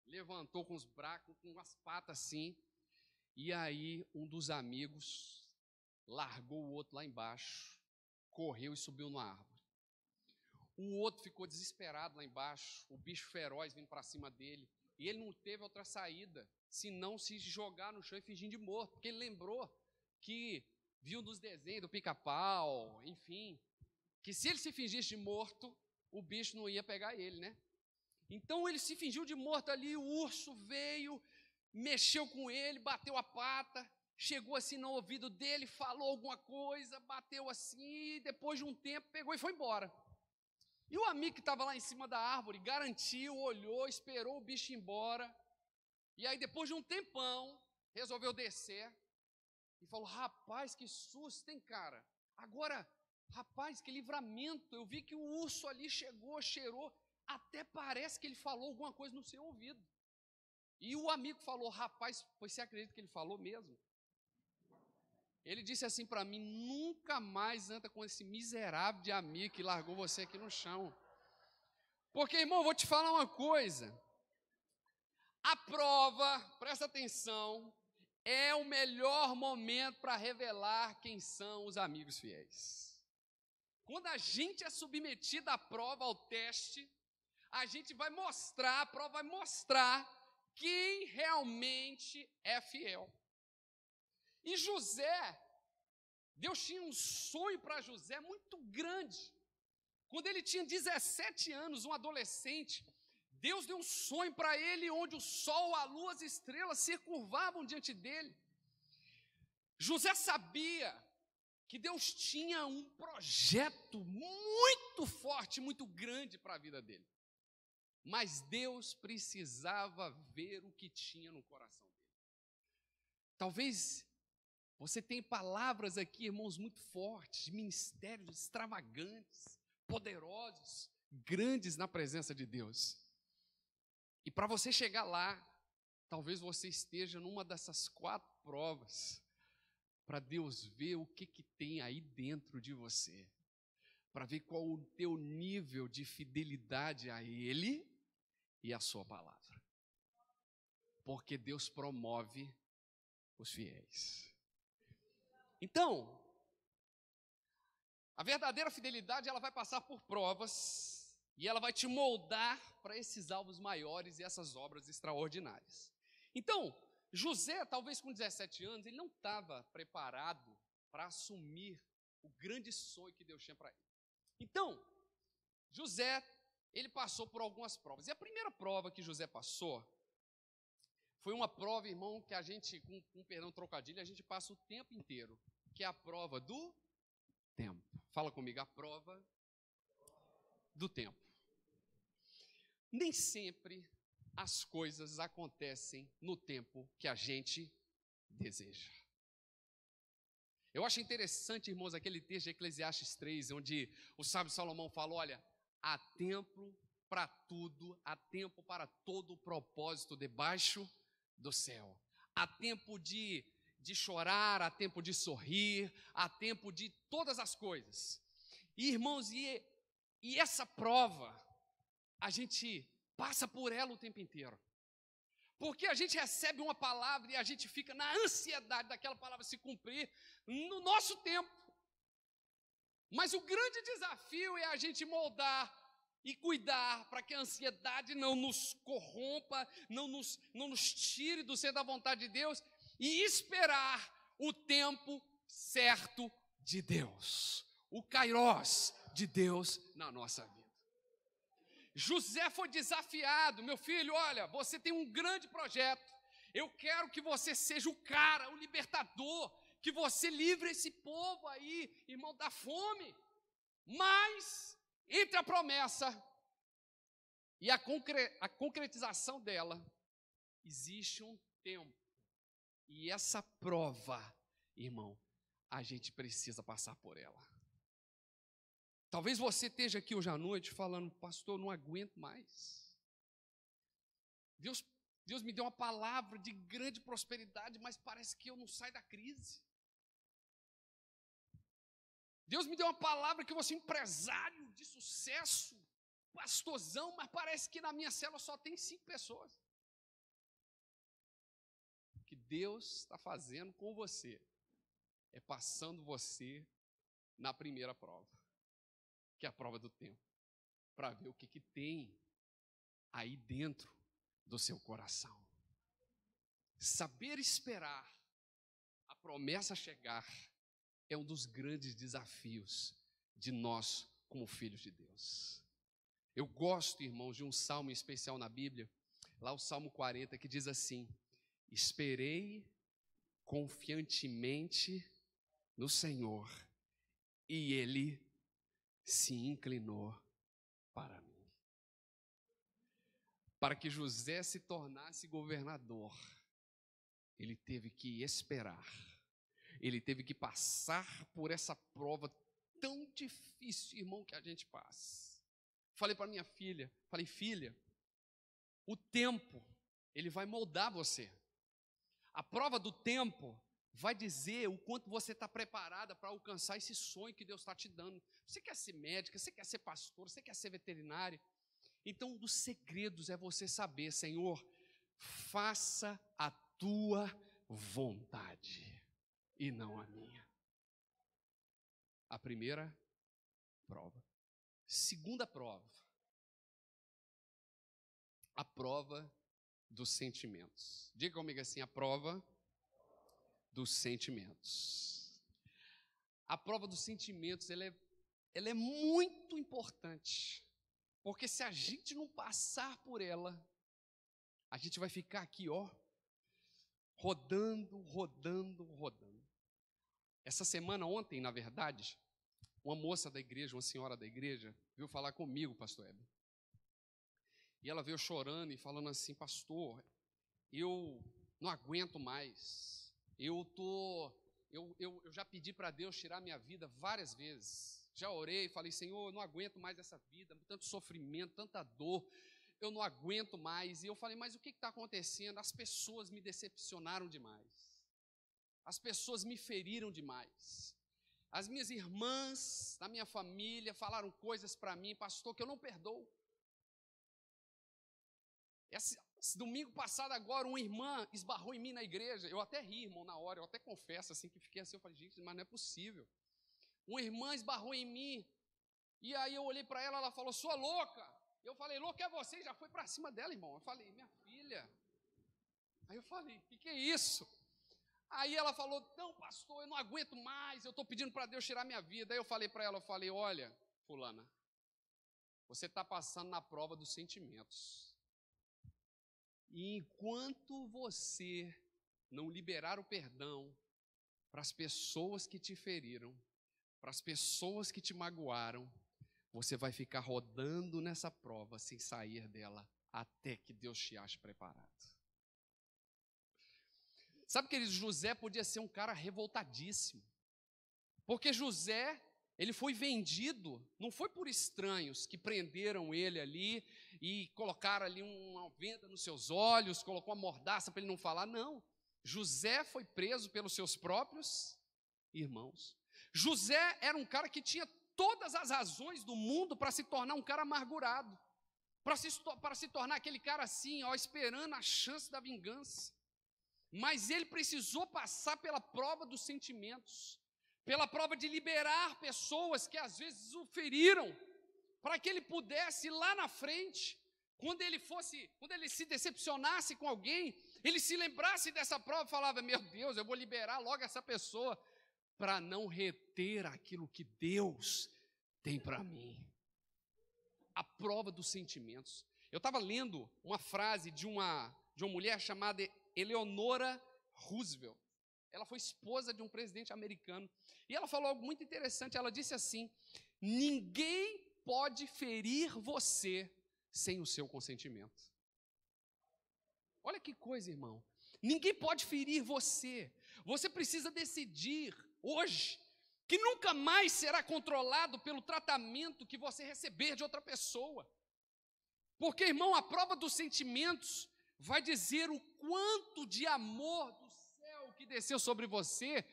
Levantou com os braços, com as patas assim, e aí um dos amigos largou o outro lá embaixo, correu e subiu na árvore. O outro ficou desesperado lá embaixo, o bicho feroz vindo para cima dele, e ele não teve outra saída, senão se jogar no chão e fingir de morto, porque ele lembrou que viu nos desenhos do Pica-Pau, enfim, que se ele se fingisse de morto, o bicho não ia pegar ele, né? Então ele se fingiu de morto ali, o urso veio, mexeu com ele, bateu a pata, chegou assim no ouvido dele, falou alguma coisa, bateu assim, e depois de um tempo pegou e foi embora. E o amigo que estava lá em cima da árvore garantiu, olhou, esperou o bicho ir embora. E aí depois de um tempão, resolveu descer e falou: rapaz, que susto, hein, cara? Agora, rapaz, que livramento, eu vi que o urso ali chegou, cheirou, até parece que ele falou alguma coisa no seu ouvido. E o amigo falou: rapaz, você acredita que ele falou mesmo? Ele disse assim para mim: nunca mais anda com esse miserável de amigo que largou você aqui no chão. Porque, irmão, vou te falar uma coisa. A prova, presta atenção, é o melhor momento para revelar quem são os amigos fiéis. Quando a gente é submetido à prova, ao teste, a gente vai mostrar, a prova vai mostrar quem realmente é fiel. E José, Deus tinha um sonho para José muito grande. Quando ele tinha 17 anos, um adolescente, Deus deu um sonho para ele, onde o sol, a lua, as estrelas se curvavam diante dele. José sabia que Deus tinha um projeto muito forte, muito grande para a vida dele. Mas Deus precisava ver o que tinha no coração dele. Talvez você tenha palavras aqui, irmãos, muito fortes, de ministérios extravagantes, poderosos, grandes na presença de Deus. E para você chegar lá, talvez você esteja numa dessas 4 provas, para Deus ver o que tem aí dentro de você, para ver qual o teu nível de fidelidade a Ele e a sua palavra. Porque Deus promove os fiéis. Então, a verdadeira fidelidade, ela vai passar por provas, e ela vai te moldar para esses alvos maiores e essas obras extraordinárias. Então, José, talvez com 17 anos, ele não estava preparado para assumir o grande sonho que Deus tinha para ele. Então, José, ele passou por algumas provas. E a primeira prova que José passou foi uma prova, irmão, que a gente, com perdão trocadilho, a gente passa o tempo inteiro, que é a prova do tempo. Fala comigo, a prova do tempo. Nem sempre as coisas acontecem no tempo que a gente deseja. Eu acho interessante, irmãos, aquele texto de Eclesiastes 3, onde o sábio Salomão fala: olha, há tempo para tudo, há tempo para todo o propósito debaixo do céu. Há tempo de chorar, há tempo de sorrir, há tempo de todas as coisas. E, irmãos, e essa prova, a gente passa por ela o tempo inteiro. Porque a gente recebe uma palavra e a gente fica na ansiedade daquela palavra se cumprir no nosso tempo. Mas o grande desafio é a gente moldar e cuidar para que a ansiedade não nos corrompa, não nos tire do centro da vontade de Deus, e esperar o tempo certo de Deus, o kairós de Deus na nossa vida. José foi desafiado: meu filho, olha, você tem um grande projeto, eu quero que você seja o cara, o libertador, que você livre esse povo aí, irmão, da fome. Mas, entre a promessa e a concretização dela, existe um tempo. E essa prova, irmão, a gente precisa passar por ela. Talvez você esteja aqui hoje à noite falando: pastor, não aguento mais. Deus me deu uma palavra de grande prosperidade, mas parece que eu não saio da crise. Deus me deu uma palavra que eu vou ser empresário de sucesso, pastorzão, mas parece que na minha célula só tem 5 pessoas. O que Deus está fazendo com você é passando você na primeira prova, que é a prova do tempo, para ver o que tem aí dentro do seu coração. Saber esperar a promessa chegar é um dos grandes desafios de nós como filhos de Deus. Eu gosto, irmãos, de um salmo especial na Bíblia, lá o Salmo 40, que diz assim: esperei confiantemente no Senhor, e ele se inclinou para mim. Para que José se tornasse governador, ele teve que esperar, ele teve que passar por essa prova tão difícil, irmão, que a gente passa. Falei para minha filha, filha, o tempo, ele vai moldar você. A prova do tempo vai dizer o quanto você está preparada para alcançar esse sonho que Deus está te dando. Você quer ser médica, você quer ser pastor, você quer ser veterinária. Então, um dos segredos é você saber, Senhor, faça a tua vontade e não a minha. A primeira prova. Segunda prova. A prova dos sentimentos. Diga comigo assim, a prova dos sentimentos. A prova dos sentimentos, ela é muito importante. Porque se a gente não passar por ela, a gente vai ficar aqui, rodando. Essa semana, ontem, na verdade, uma moça da igreja, uma senhora da igreja, veio falar comigo, pastor Heber. E ela veio chorando e falando assim, pastor, eu não aguento mais. Eu já pedi para Deus tirar minha vida várias vezes. Já orei, falei, Senhor, eu não aguento mais essa vida, tanto sofrimento, tanta dor, eu não aguento mais. E eu falei, mas o que está acontecendo? As pessoas me decepcionaram demais. As pessoas me feriram demais. As minhas irmãs da minha família falaram coisas para mim, pastor, que eu não perdoo. Esse domingo passado agora, uma irmã esbarrou em mim na igreja. Eu até ri, irmão, na hora, eu até confesso assim, que fiquei assim, eu falei, gente, mas não é possível. Uma irmã esbarrou em mim, e aí eu olhei para ela, ela falou, sua louca. Eu falei, louca é você, já foi para cima dela, irmão. Eu falei, minha filha. Aí eu falei, o que é isso? Aí ela falou, não, pastor, eu não aguento mais, eu estou pedindo para Deus tirar minha vida. Aí eu falei para ela, olha, fulana, você está passando na prova dos sentimentos. E enquanto você não liberar o perdão para as pessoas que te feriram, para as pessoas que te magoaram, você vai ficar rodando nessa prova sem sair dela até que Deus te ache preparado. Sabe, querido, José podia ser um cara revoltadíssimo, porque José, ele foi vendido, não foi por estranhos que prenderam ele ali e colocaram ali uma venda nos seus olhos, colocou uma mordaça para ele não falar, não. José foi preso pelos seus próprios irmãos. José era um cara que tinha todas as razões do mundo para se tornar um cara amargurado, para se tornar aquele cara assim, esperando a chance da vingança. Mas ele precisou passar pela prova dos sentimentos, pela prova de liberar pessoas que às vezes o feriram, para que ele pudesse lá na frente, quando ele se decepcionasse com alguém, ele se lembrasse dessa prova e falava, meu Deus, eu vou liberar logo essa pessoa, para não reter aquilo que Deus tem para mim. A prova dos sentimentos. Eu estava lendo uma frase de uma mulher chamada Eleonora Roosevelt. Ela foi esposa de um presidente americano. E ela falou algo muito interessante. Ela disse assim, ninguém pode ferir você sem o seu consentimento. Olha que coisa, irmão. Ninguém pode ferir você. Você precisa decidir hoje que nunca mais será controlado pelo tratamento que você receber de outra pessoa. Porque, irmão, a prova dos sentimentos vai dizer o quanto de amor do céu que desceu sobre você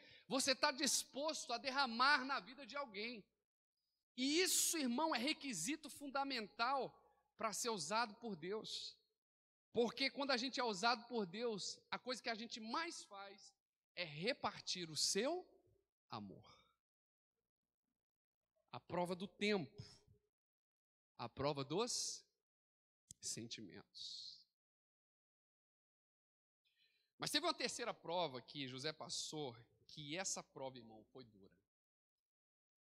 está disposto a derramar na vida de alguém. E isso, irmão, é requisito fundamental para ser usado por Deus. Porque quando a gente é usado por Deus, a coisa que a gente mais faz é repartir o seu amor. A prova do tempo, a prova dos sentimentos. Mas teve uma terceira prova que José passou, que essa prova, irmão, foi dura.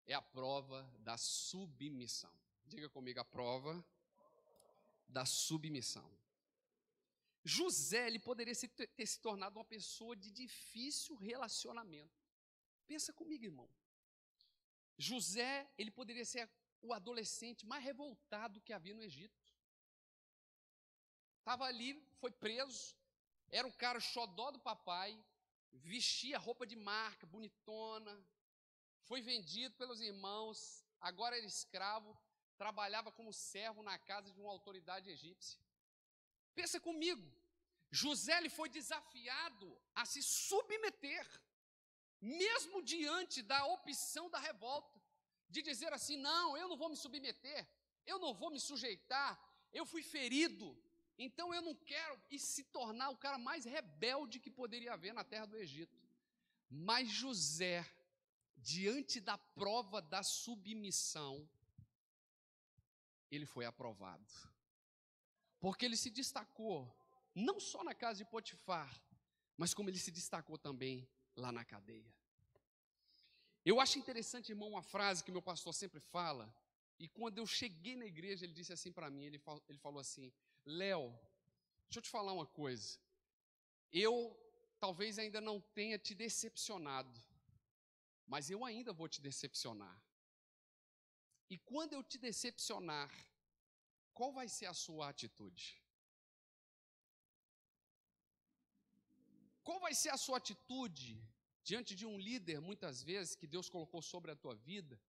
É a prova da submissão. Diga comigo, a prova da submissão. José, ele poderia ter se tornado uma pessoa de difícil relacionamento. Pensa comigo, irmão. José, ele poderia ser o adolescente mais revoltado que havia no Egito. Estava ali, foi preso, era um cara xodó do papai, vestia roupa de marca, bonitona, foi vendido pelos irmãos, agora era escravo, trabalhava como servo na casa de uma autoridade egípcia. Pensa comigo, José ele foi desafiado a se submeter, mesmo diante da opção da revolta, de dizer assim, não, eu não vou me submeter, eu não vou me sujeitar, eu fui ferido, então eu não quero, e se tornar o cara mais rebelde que poderia haver na terra do Egito. Mas José, diante da prova da submissão, ele foi aprovado. Porque ele se destacou, não só na casa de Potifar, mas como ele se destacou também lá na cadeia. Eu acho interessante, irmão, uma frase que meu pastor sempre fala, e quando eu cheguei na igreja, ele disse assim para mim, ele falou assim, Léo, deixa eu te falar uma coisa, eu talvez ainda não tenha te decepcionado, mas eu ainda vou te decepcionar. E quando eu te decepcionar, qual vai ser a sua atitude? Qual vai ser a sua atitude diante de um líder, muitas vezes, que Deus colocou sobre a tua vida,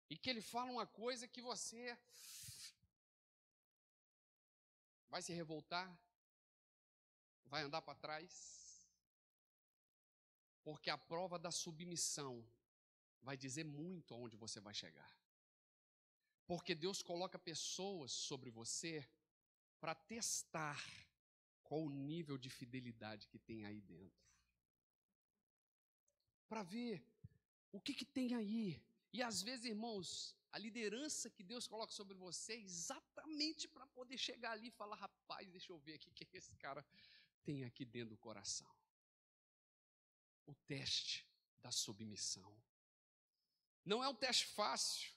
e que ele fala uma coisa que você vai se revoltar, vai andar para trás? Porque a prova da submissão vai dizer muito aonde você vai chegar. Porque Deus coloca pessoas sobre você para testar qual o nível de fidelidade que tem aí dentro. Para ver o que tem aí. E às vezes, irmãos, a liderança que Deus coloca sobre você é exatamente para poder chegar ali e falar, rapaz, deixa eu ver aqui o que esse cara tem aqui dentro do coração. O teste da submissão. Não é um teste fácil.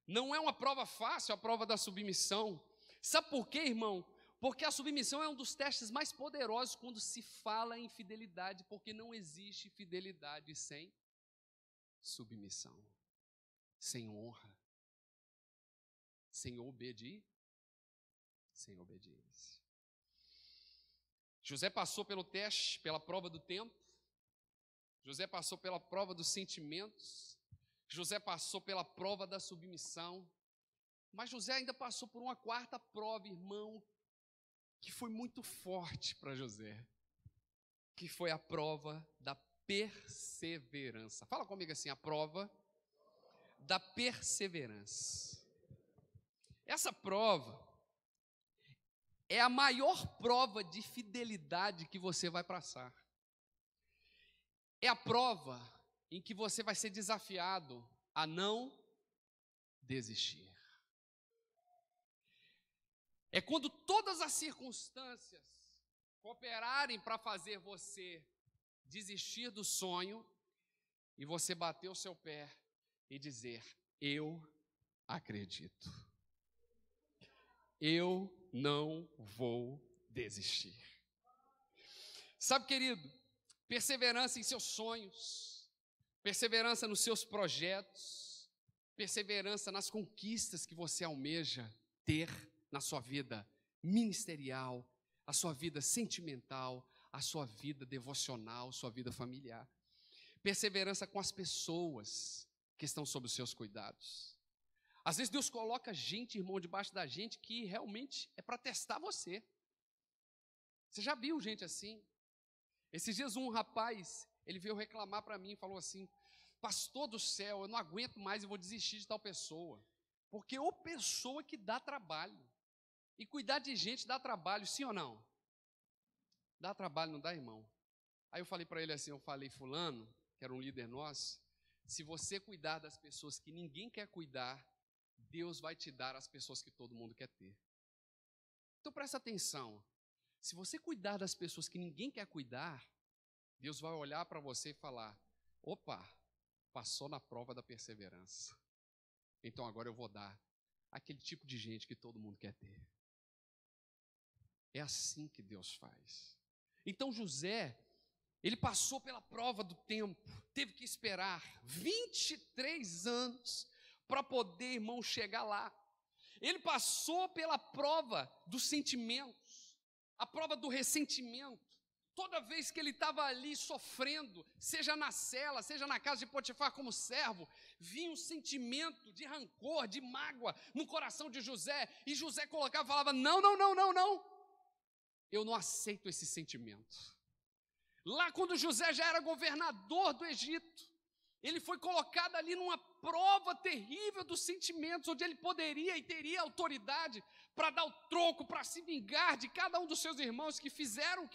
Não é uma prova fácil a prova da submissão. Sabe por quê, irmão? Porque a submissão é um dos testes mais poderosos quando se fala em fidelidade, porque não existe fidelidade sem submissão, sem honra, sem obediência. José passou pelo teste, pela prova do tempo. José passou pela prova dos sentimentos. José passou pela prova da submissão, mas José ainda passou por uma quarta prova, irmão, que foi muito forte para José, que foi a prova da perseverança. Fala comigo assim, a prova da perseverança. Essa prova é a maior prova de fidelidade que você vai passar. É a prova em que você vai ser desafiado a não desistir. É quando todas as circunstâncias cooperarem para fazer você desistir do sonho e você bater o seu pé e dizer, eu acredito. Eu não vou desistir. Sabe, querido, perseverança em seus sonhos, perseverança nos seus projetos, perseverança nas conquistas que você almeja ter na sua vida ministerial, a sua vida sentimental, a sua vida devocional, sua vida familiar. Perseverança com as pessoas que estão sob os seus cuidados. Às vezes Deus coloca gente, irmão, debaixo da gente que realmente é para testar você. Você já viu gente assim? Esses dias um rapaz, ele veio reclamar para mim e falou assim, pastor do céu, eu não aguento mais, eu vou desistir de tal pessoa. Porque ô pessoa que dá trabalho. E cuidar de gente dá trabalho, sim ou não? Dá trabalho, não dá, irmão? Aí eu falei para ele assim, fulano, que era um líder nosso, se você cuidar das pessoas que ninguém quer cuidar, Deus vai te dar as pessoas que todo mundo quer ter. Então presta atenção, se você cuidar das pessoas que ninguém quer cuidar, Deus vai olhar para você e falar, opa, passou na prova da perseverança. Então agora eu vou dar aquele tipo de gente que todo mundo quer ter. É assim que Deus faz. Então José, ele passou pela prova do tempo, teve que esperar 23 anos para poder, irmão, chegar lá. Ele passou pela prova dos sentimentos, a prova do ressentimento. Toda vez que ele estava ali sofrendo, seja na cela, seja na casa de Potifar como servo, vinha um sentimento de rancor, de mágoa no coração de José. E José colocava e falava: não, eu não aceito esse sentimento. Lá quando José já era governador do Egito, ele foi colocado ali numa prova terrível dos sentimentos, onde ele poderia e teria autoridade para dar o troco, para se vingar de cada um dos seus irmãos que fizeram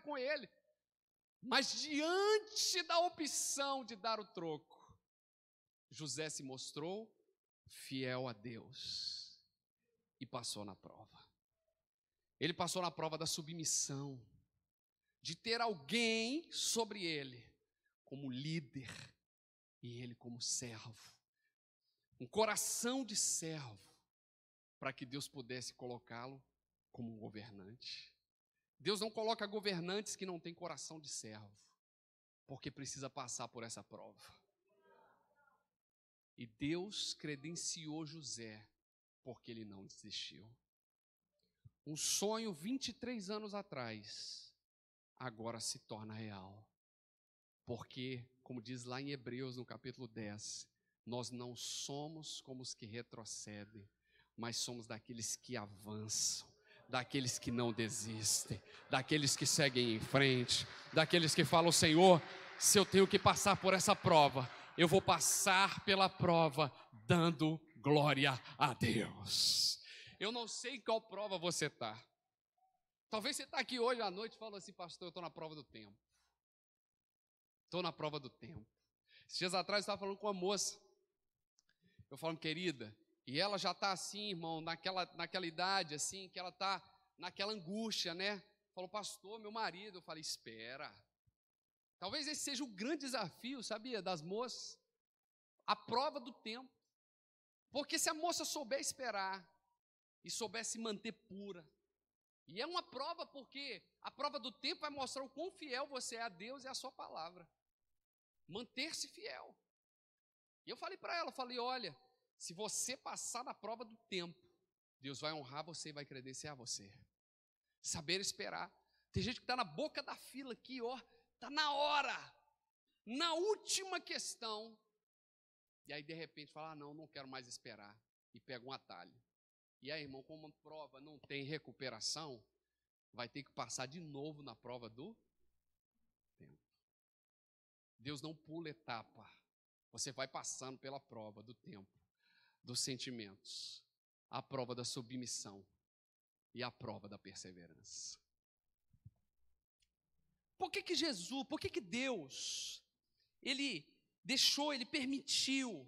com ele. Mas diante da opção de dar o troco, José se mostrou fiel a Deus e passou na prova. Ele passou na prova da submissão, de ter alguém sobre ele como líder e ele como servo, um coração de servo, para que Deus pudesse colocá-lo como um governante. Deus não coloca governantes que não têm coração de servo, porque precisa passar por essa prova. E Deus credenciou José, porque ele não desistiu. Um sonho 23 anos atrás, agora se torna real. Porque, como diz lá em Hebreus, no capítulo 10, nós não somos como os que retrocedem, mas somos daqueles que avançam, daqueles que não desistem, daqueles que seguem em frente, daqueles que falam: Senhor, se eu tenho que passar por essa prova, eu vou passar pela prova dando glória a Deus. Eu não sei em qual prova você está. Talvez você está aqui hoje à noite e fala assim: pastor, eu estou na prova do tempo. Estou na prova do tempo. Esses dias atrás eu estava falando com uma moça. Eu falando: querida, e ela já está assim, irmão, naquela idade assim, que ela está naquela angústia, né? Falou: pastor, meu marido. Eu falei: espera. Talvez esse seja o grande desafio, sabia, das moças. A prova do tempo. Porque se a moça souber esperar e souber se manter pura, e é uma prova, porque a prova do tempo vai mostrar o quão fiel você é a Deus e a sua palavra. Manter-se fiel. E eu falei para ela, falei: olha, se você passar na prova do tempo, Deus vai honrar você e vai credenciar você. Saber esperar. Tem gente que está na boca da fila aqui, ó, está na hora, na última questão, e aí de repente fala: ah, não quero mais esperar, e pega um atalho. E aí, irmão, como a prova não tem recuperação, vai ter que passar de novo na prova do tempo. Deus não pula etapa. Você vai passando pela prova do tempo, dos sentimentos, a prova da submissão e a prova da perseverança. Por que Deus, ele permitiu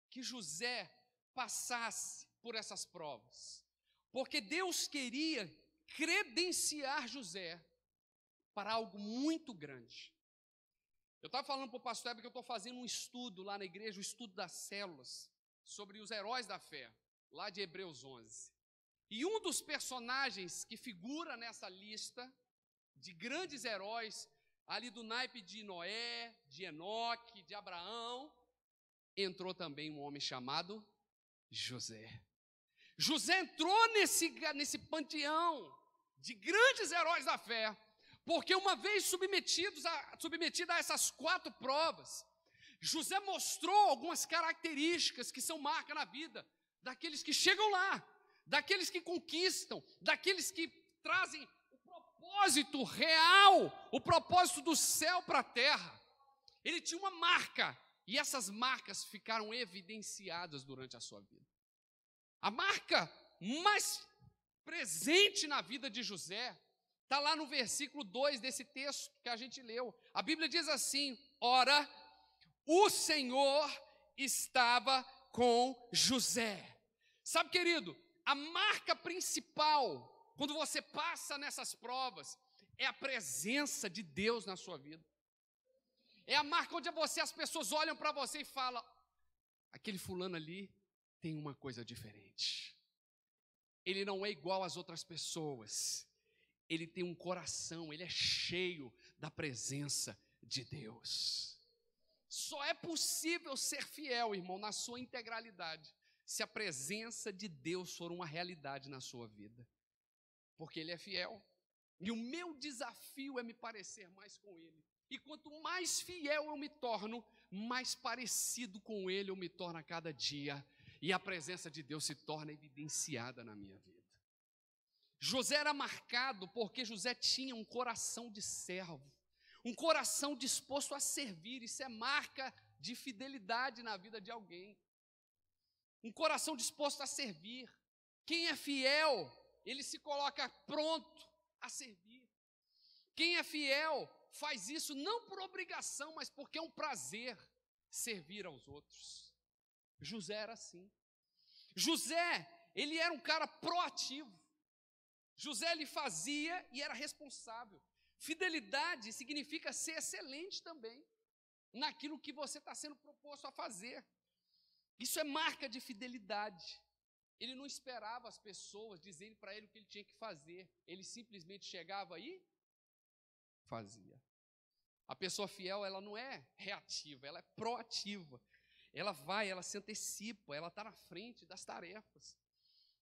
que José passasse por essas provas? Porque Deus queria credenciar José para algo muito grande. Eu estava falando para o pastor Heber que eu estou fazendo um estudo lá na igreja, o estudo das células, sobre os heróis da fé, lá de Hebreus 11. E um dos personagens que figura nessa lista de grandes heróis, ali do naipe de Noé, de Enoque, de Abraão, entrou também um homem chamado José. José entrou nesse panteão de grandes heróis da fé, porque uma vez submetido a essas 4 provas, José mostrou algumas características que são marca na vida daqueles que chegam lá, daqueles que conquistam, daqueles que trazem o propósito real, o propósito do céu para a terra. Ele tinha uma marca, e essas marcas ficaram evidenciadas durante a sua vida. A marca mais presente na vida de José está lá no versículo 2 desse texto que a gente leu. A Bíblia diz assim: ora, o Senhor estava com José. Sabe, querido, a marca principal, quando você passa nessas provas, é a presença de Deus na sua vida. É a marca onde as pessoas olham para você e falam: aquele fulano ali tem uma coisa diferente. Ele não é igual às outras pessoas. ele tem um coração, ele é cheio da presença de Deus. Só é possível ser fiel, irmão, na sua integralidade, se a presença de Deus for uma realidade na sua vida. Porque Ele é fiel. E o meu desafio é me parecer mais com Ele. E quanto mais fiel eu me torno, mais parecido com Ele eu me torno a cada dia. E a presença de Deus se torna evidenciada na minha vida. José era marcado porque José tinha um coração de servo. Um coração disposto a servir. Isso é marca de fidelidade na vida de alguém. Um coração disposto a servir. Quem é fiel, ele se coloca pronto a servir. Quem é fiel faz isso não por obrigação, mas porque é um prazer servir aos outros. José era assim. José, ele era um cara proativo. José, ele fazia e era responsável. Fidelidade significa ser excelente também naquilo que você está sendo proposto a fazer. Isso é marca de fidelidade. Ele não esperava as pessoas dizerem para ele o que ele tinha que fazer. Ele simplesmente chegava e fazia. A pessoa fiel, ela não é reativa, ela é proativa. Ela vai, ela se antecipa, ela está na frente das tarefas.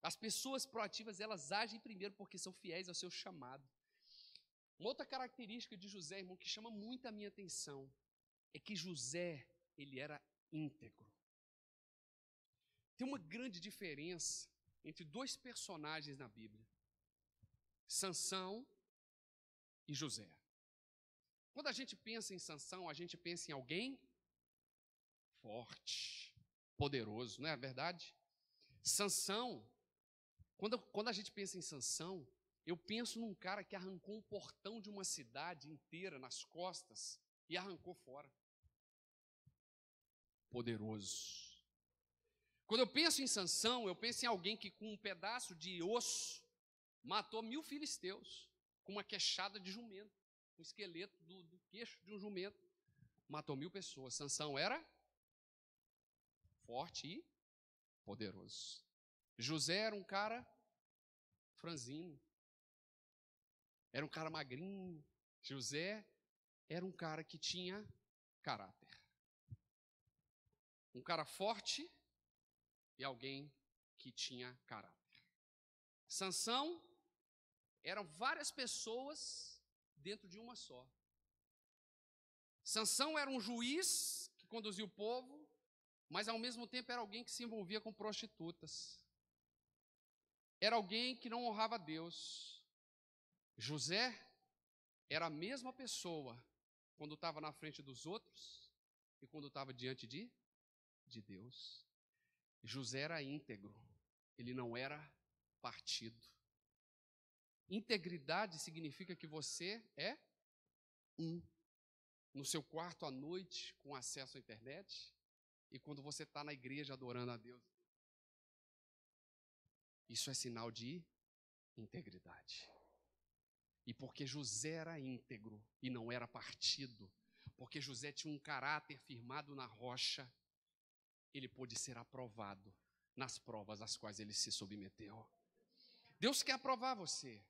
As pessoas proativas, elas agem primeiro porque são fiéis ao seu chamado. Uma outra característica de José, irmão, que chama muito a minha atenção, é que José, ele era íntegro. Tem uma grande diferença entre dois personagens na Bíblia, Sansão e José. Quando a gente pensa em Sansão, a gente pensa em alguém forte, poderoso, não é verdade? Sansão, quando a gente pensa em Sansão, eu penso num cara que arrancou um portão de uma cidade inteira nas costas e arrancou fora. Poderoso. Quando eu penso em Sansão, eu penso em alguém que com um pedaço de osso matou 1000 filisteus, com uma queixada de jumento, um esqueleto do queixo de um jumento, matou 1000 pessoas. Sansão era forte e poderoso. José era um cara franzino, era um cara magrinho. José era um cara que tinha caráter. Um cara forte e alguém que tinha caráter. Sansão eram várias pessoas dentro de uma só. Sansão era um juiz que conduzia o povo, mas ao mesmo tempo era alguém que se envolvia com prostitutas. Era alguém que não honrava a Deus. José era a mesma pessoa quando estava na frente dos outros e quando estava diante de Deus. José era íntegro, ele não era partido. Integridade significa que você é um. No seu quarto à noite, com acesso à internet, e quando você está na igreja adorando a Deus. Isso é sinal de integridade. E porque José era íntegro e não era partido, porque José tinha um caráter firmado na rocha, ele pôde ser aprovado nas provas às quais ele se submeteu. Deus quer aprovar você,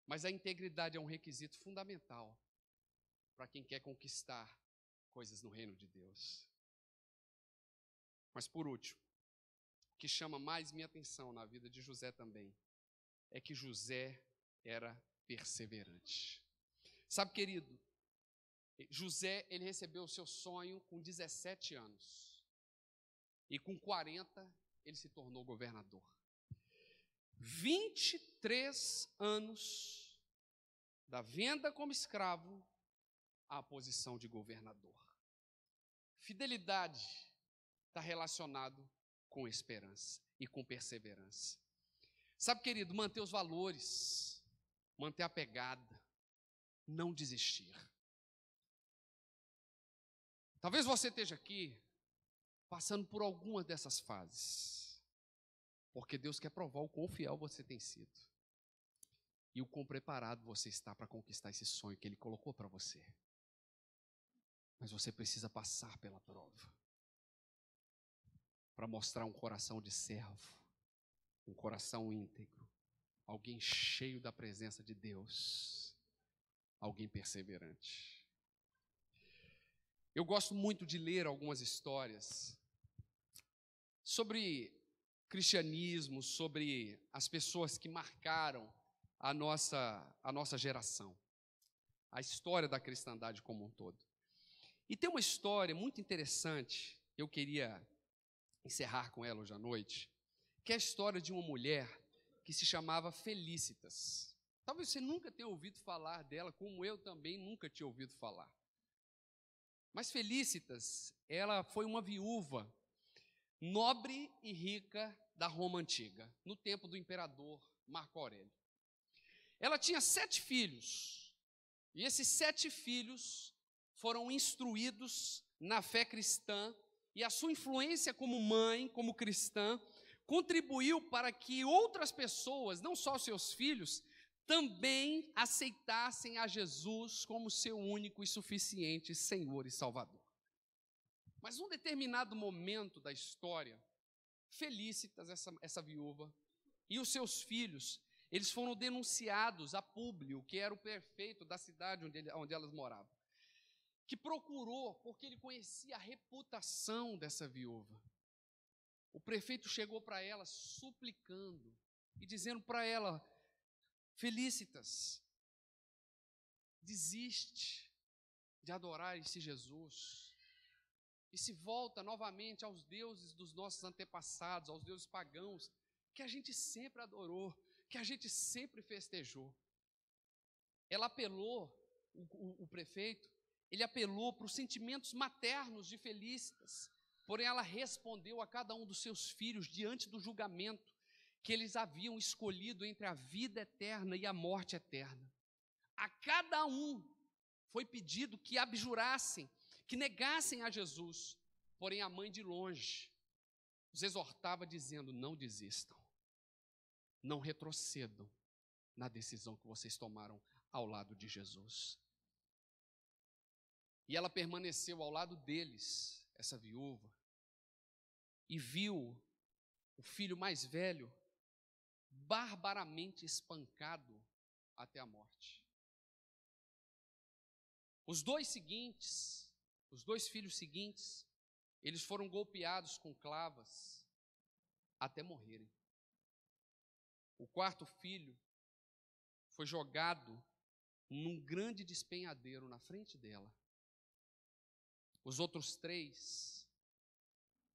mas a integridade é um requisito fundamental para quem quer conquistar coisas no reino de Deus. Mas por último, o que chama mais minha atenção na vida de José também, é que José era perseverante. Sabe, querido, José, ele recebeu o seu sonho com 17 anos. E com 40, ele se tornou governador. 23 anos da venda como escravo à posição de governador. Fidelidade está relacionado com esperança e com perseverança. Sabe, querido, manter os valores, manter a pegada, não desistir. Talvez você esteja aqui passando por algumas dessas fases, porque Deus quer provar o quão fiel você tem sido e o quão preparado você está para conquistar esse sonho que Ele colocou para você. Mas você precisa passar pela prova para mostrar um coração de servo, um coração íntegro, alguém cheio da presença de Deus, alguém perseverante. Eu gosto muito de ler algumas histórias sobre cristianismo, sobre as pessoas que marcaram a nossa geração, a história da cristandade como um todo. E tem uma história muito interessante, eu queria encerrar com ela hoje à noite, que é a história de uma mulher que se chamava Felícitas. Talvez você nunca tenha ouvido falar dela, como eu também nunca tinha ouvido falar. Mas Felícitas, ela foi uma viúva nobre e rica da Roma antiga, no tempo do imperador Marco Aurélio. Ela tinha 7 filhos, e esses 7 filhos foram instruídos na fé cristã, e a sua influência como mãe, como cristã, contribuiu para que outras pessoas, não só seus filhos, também aceitassem a Jesus como seu único e suficiente Senhor e Salvador. Mas num determinado momento da história, Felícitas, essa viúva, e os seus filhos, eles foram denunciados a Públio, que era o prefeito da cidade onde elas moravam, que procurou, porque ele conhecia a reputação dessa viúva. O prefeito chegou para ela suplicando e dizendo para ela: Felícitas, desiste de adorar esse Jesus e se volta novamente aos deuses dos nossos antepassados, aos deuses pagãos, que a gente sempre adorou, que a gente sempre festejou. Ela apelou, o prefeito, ele apelou para os sentimentos maternos de Felícitas, porém ela respondeu a cada um dos seus filhos, diante do julgamento, que eles haviam escolhido entre a vida eterna e a morte eterna. A cada um foi pedido que abjurassem, que negassem a Jesus, porém a mãe de longe os exortava dizendo: não desistam, não retrocedam na decisão que vocês tomaram ao lado de Jesus. E ela permaneceu ao lado deles, essa viúva, e viu o filho mais velho barbaramente espancado até a morte. Os dois filhos seguintes, eles foram golpeados com clavas até morrerem. O 4º filho foi jogado num grande despenhadeiro na frente dela. Os outros 3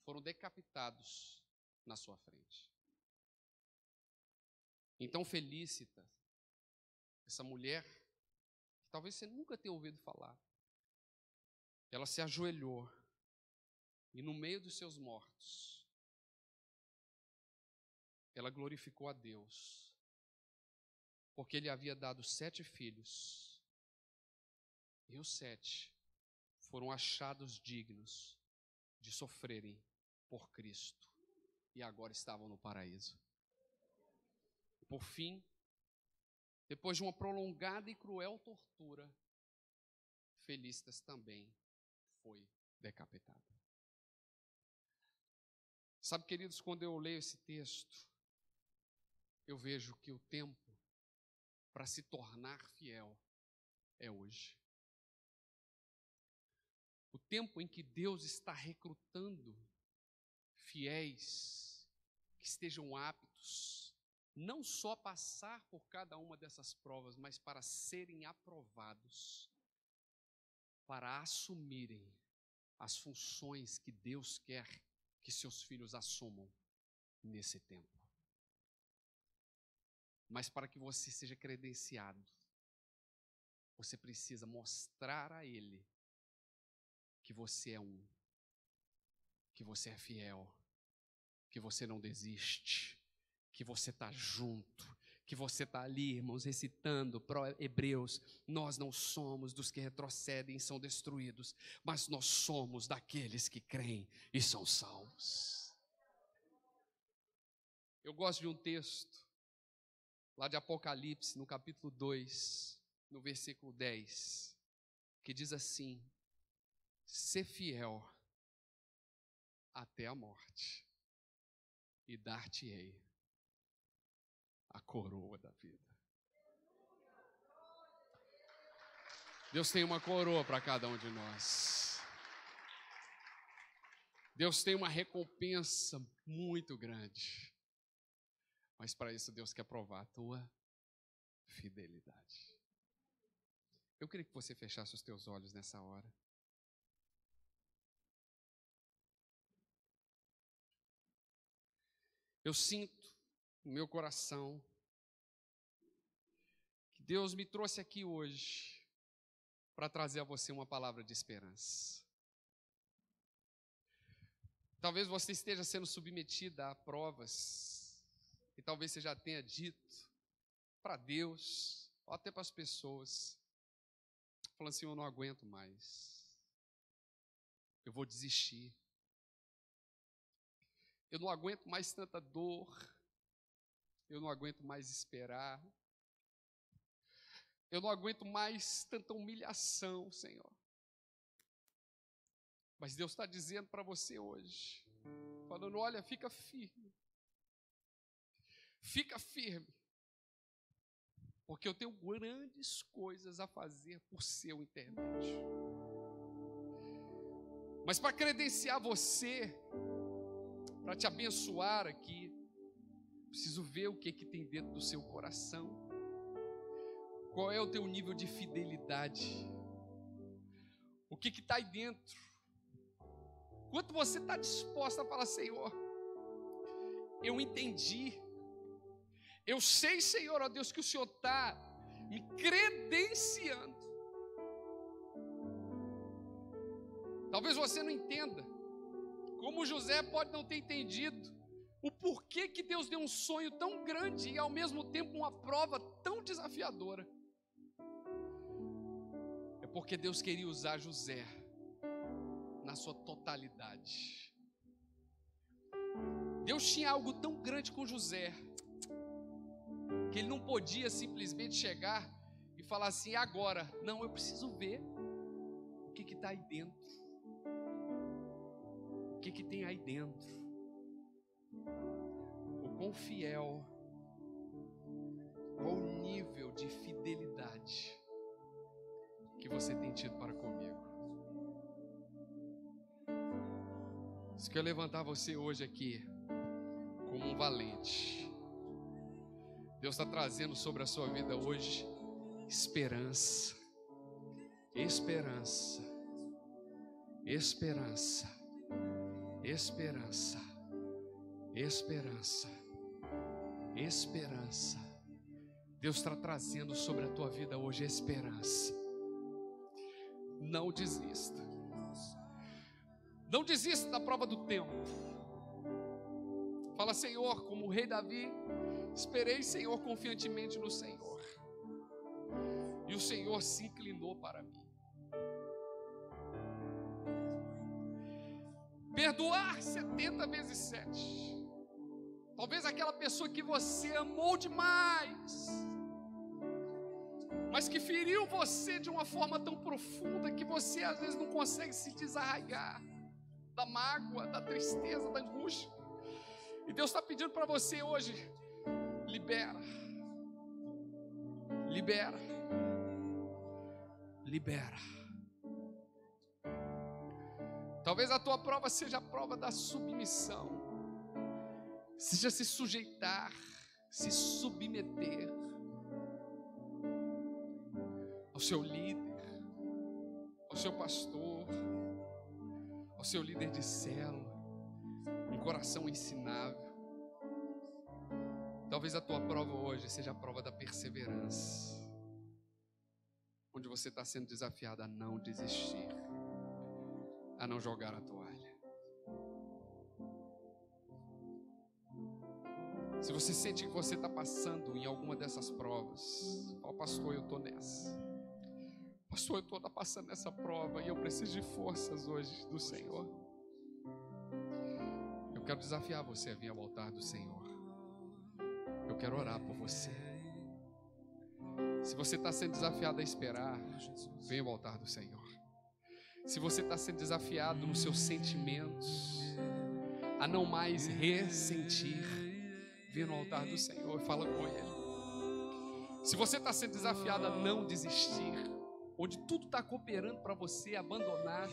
foram decapitados na sua frente. Então Felícita, essa mulher, que talvez você nunca tenha ouvido falar, ela se ajoelhou e no meio dos seus mortos, ela glorificou a Deus, porque Ele havia dado 7 filhos, e os 7 foram achados dignos de sofrerem por Cristo, e agora estavam no paraíso. Por fim, depois de uma prolongada e cruel tortura, Felícitas também foi decapitada. Sabe, queridos, quando eu leio esse texto, eu vejo que o tempo para se tornar fiel é hoje. O tempo em que Deus está recrutando fiéis que estejam aptos, não só passar por cada uma dessas provas, mas para serem aprovados, para assumirem as funções que Deus quer que seus filhos assumam nesse tempo. Mas para que você seja credenciado, você precisa mostrar a Ele que você é que você é fiel, que você não desiste, que você está junto, que você está ali, irmãos, recitando para Hebreus: nós não somos dos que retrocedem e são destruídos, mas nós somos daqueles que creem e são salvos. Eu gosto de um texto, lá de Apocalipse, no capítulo 2, no versículo 10, que diz assim: ser fiel até a morte, e dar-te-ei a coroa da vida. Deus tem uma coroa para cada um de nós. Deus tem uma recompensa muito grande. Mas para isso Deus quer provar a tua fidelidade. Eu queria que você fechasse os teus olhos nessa hora. Eu sinto no meu coração que Deus me trouxe aqui hoje para trazer a você uma palavra de esperança. Talvez você esteja sendo submetida a provas, e talvez você já tenha dito para Deus, ou até para as pessoas, falando assim: eu não aguento mais, eu vou desistir, eu não aguento mais tanta dor, eu não aguento mais esperar, eu não aguento mais tanta humilhação, Senhor. Mas Deus está dizendo para você hoje, falando: olha, fica firme, porque eu tenho grandes coisas a fazer por seu intermédio. Mas para credenciar você, para te abençoar aqui, preciso ver o que tem dentro do seu coração. Qual é o teu nível de fidelidade? O que está aí dentro? Quanto você está disposto a falar: Senhor, eu entendi, eu sei, Senhor, ó Deus, que o Senhor está me credenciando. Talvez você não entenda, como José pode não ter entendido o porquê que Deus deu um sonho tão grande e ao mesmo tempo uma prova tão desafiadora. É porque Deus queria usar José na sua totalidade. Deus tinha algo tão grande com José que ele não podia simplesmente chegar e falar assim: agora, não, eu preciso ver o que está aí dentro. O que tem aí dentro? O quão fiel, qual o nível de fidelidade que você tem tido para comigo. Isso que eu levantar você hoje aqui como um valente. Deus está trazendo sobre a sua vida hoje esperança, esperança, esperança, esperança, esperança, esperança. Deus está trazendo sobre a tua vida hoje esperança. Não desista. Não desista da prova do tempo. Fala: Senhor, como o rei Davi, esperei, Senhor, confiantemente no Senhor, e o Senhor se inclinou para mim. Perdoar 70 vezes 7. Talvez aquela pessoa que você amou demais, mas que feriu você de uma forma tão profunda que você às vezes não consegue se desarraigar da mágoa, da tristeza, da angústia. E Deus está pedindo para você hoje: libera, libera, libera. Talvez a tua prova seja a prova da submissão, seja se sujeitar, se submeter ao seu líder, ao seu pastor, ao seu líder de célula, um coração ensinável. Talvez a tua prova hoje seja a prova da perseverança, onde você está sendo desafiado a não desistir, a não jogar a toalha. Se você sente que você está passando em alguma dessas provas, fala: pastor, eu estou nessa. Pastor, eu estou passando nessa prova e eu preciso de forças hoje do Senhor. Eu quero desafiar você a vir ao altar do Senhor. Eu quero orar por você. Se você está sendo desafiado a esperar, venha ao altar do Senhor. Se você está sendo desafiado nos seus sentimentos, a não mais ressentir, vem no altar do Senhor e fala com Ele. Se você está sendo desafiado a não desistir, onde tudo está cooperando para você abandonar,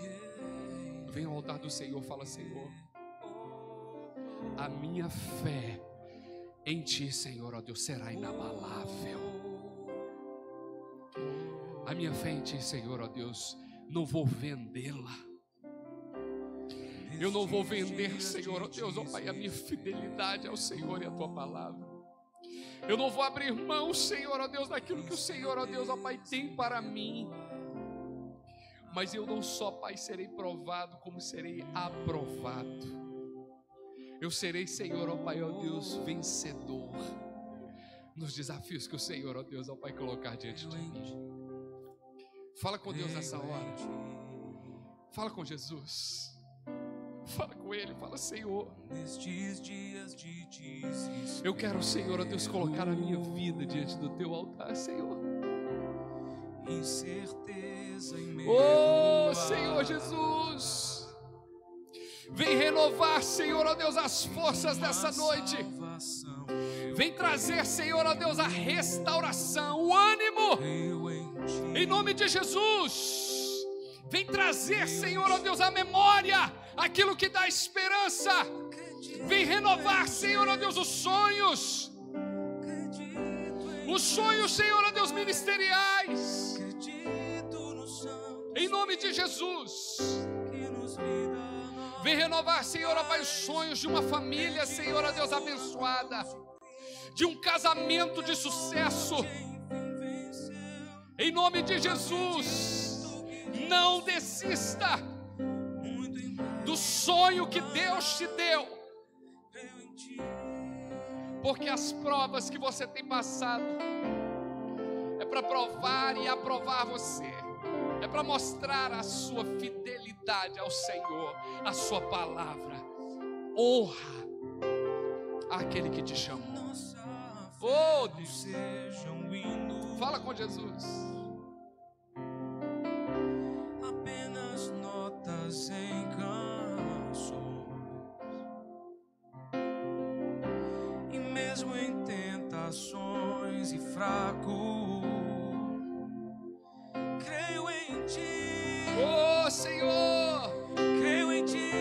vem ao altar do Senhor e fala: Senhor, a minha fé em Ti, Senhor, ó Deus, será inabalável. A minha fé em Ti, Senhor, ó Deus, não vou vendê-la. Eu não vou vender, Senhor, ó Deus, ó Pai, a minha fidelidade ao Senhor e à Tua palavra. Eu não vou abrir mão, Senhor, ó Deus, daquilo que o Senhor, ó Deus, ó Pai, tem para mim. Mas eu não só, Pai, serei provado, como serei aprovado. Eu serei, Senhor, ó Pai, ó Deus, vencedor nos desafios que o Senhor, ó Deus, ó Pai, colocar diante de mim. Fala com Deus nessa hora. Fala com Jesus. Fala com Ele, fala: Senhor, eu quero, Senhor, ó Deus, colocar a minha vida diante do Teu altar, Senhor. Oh, Senhor Jesus, vem renovar, Senhor, ó Deus, as forças dessa noite. Vem trazer, Senhor, ó Deus, a restauração, o ânimo, em nome de Jesus. Vem trazer, Senhor, ó Deus, a memória, aquilo que dá esperança. Vem renovar, Senhor, ó Deus, os sonhos, Senhor, ó Deus, ministeriais, em nome de Jesus. Vem renovar, Senhor, ó Pai, os sonhos de uma família, Senhor, ó Deus, abençoada, de um casamento de sucesso, em nome de Jesus. Não desista do sonho que Deus te deu, porque as provas que você tem passado é para provar e aprovar você, é para mostrar a sua fidelidade ao Senhor, a sua palavra. Honra aquele que te chamou. Oh Deus, fala com Jesus. Apenas notas em canções, e mesmo em tentações e fraco, creio em Ti. Oh Senhor, creio em Ti.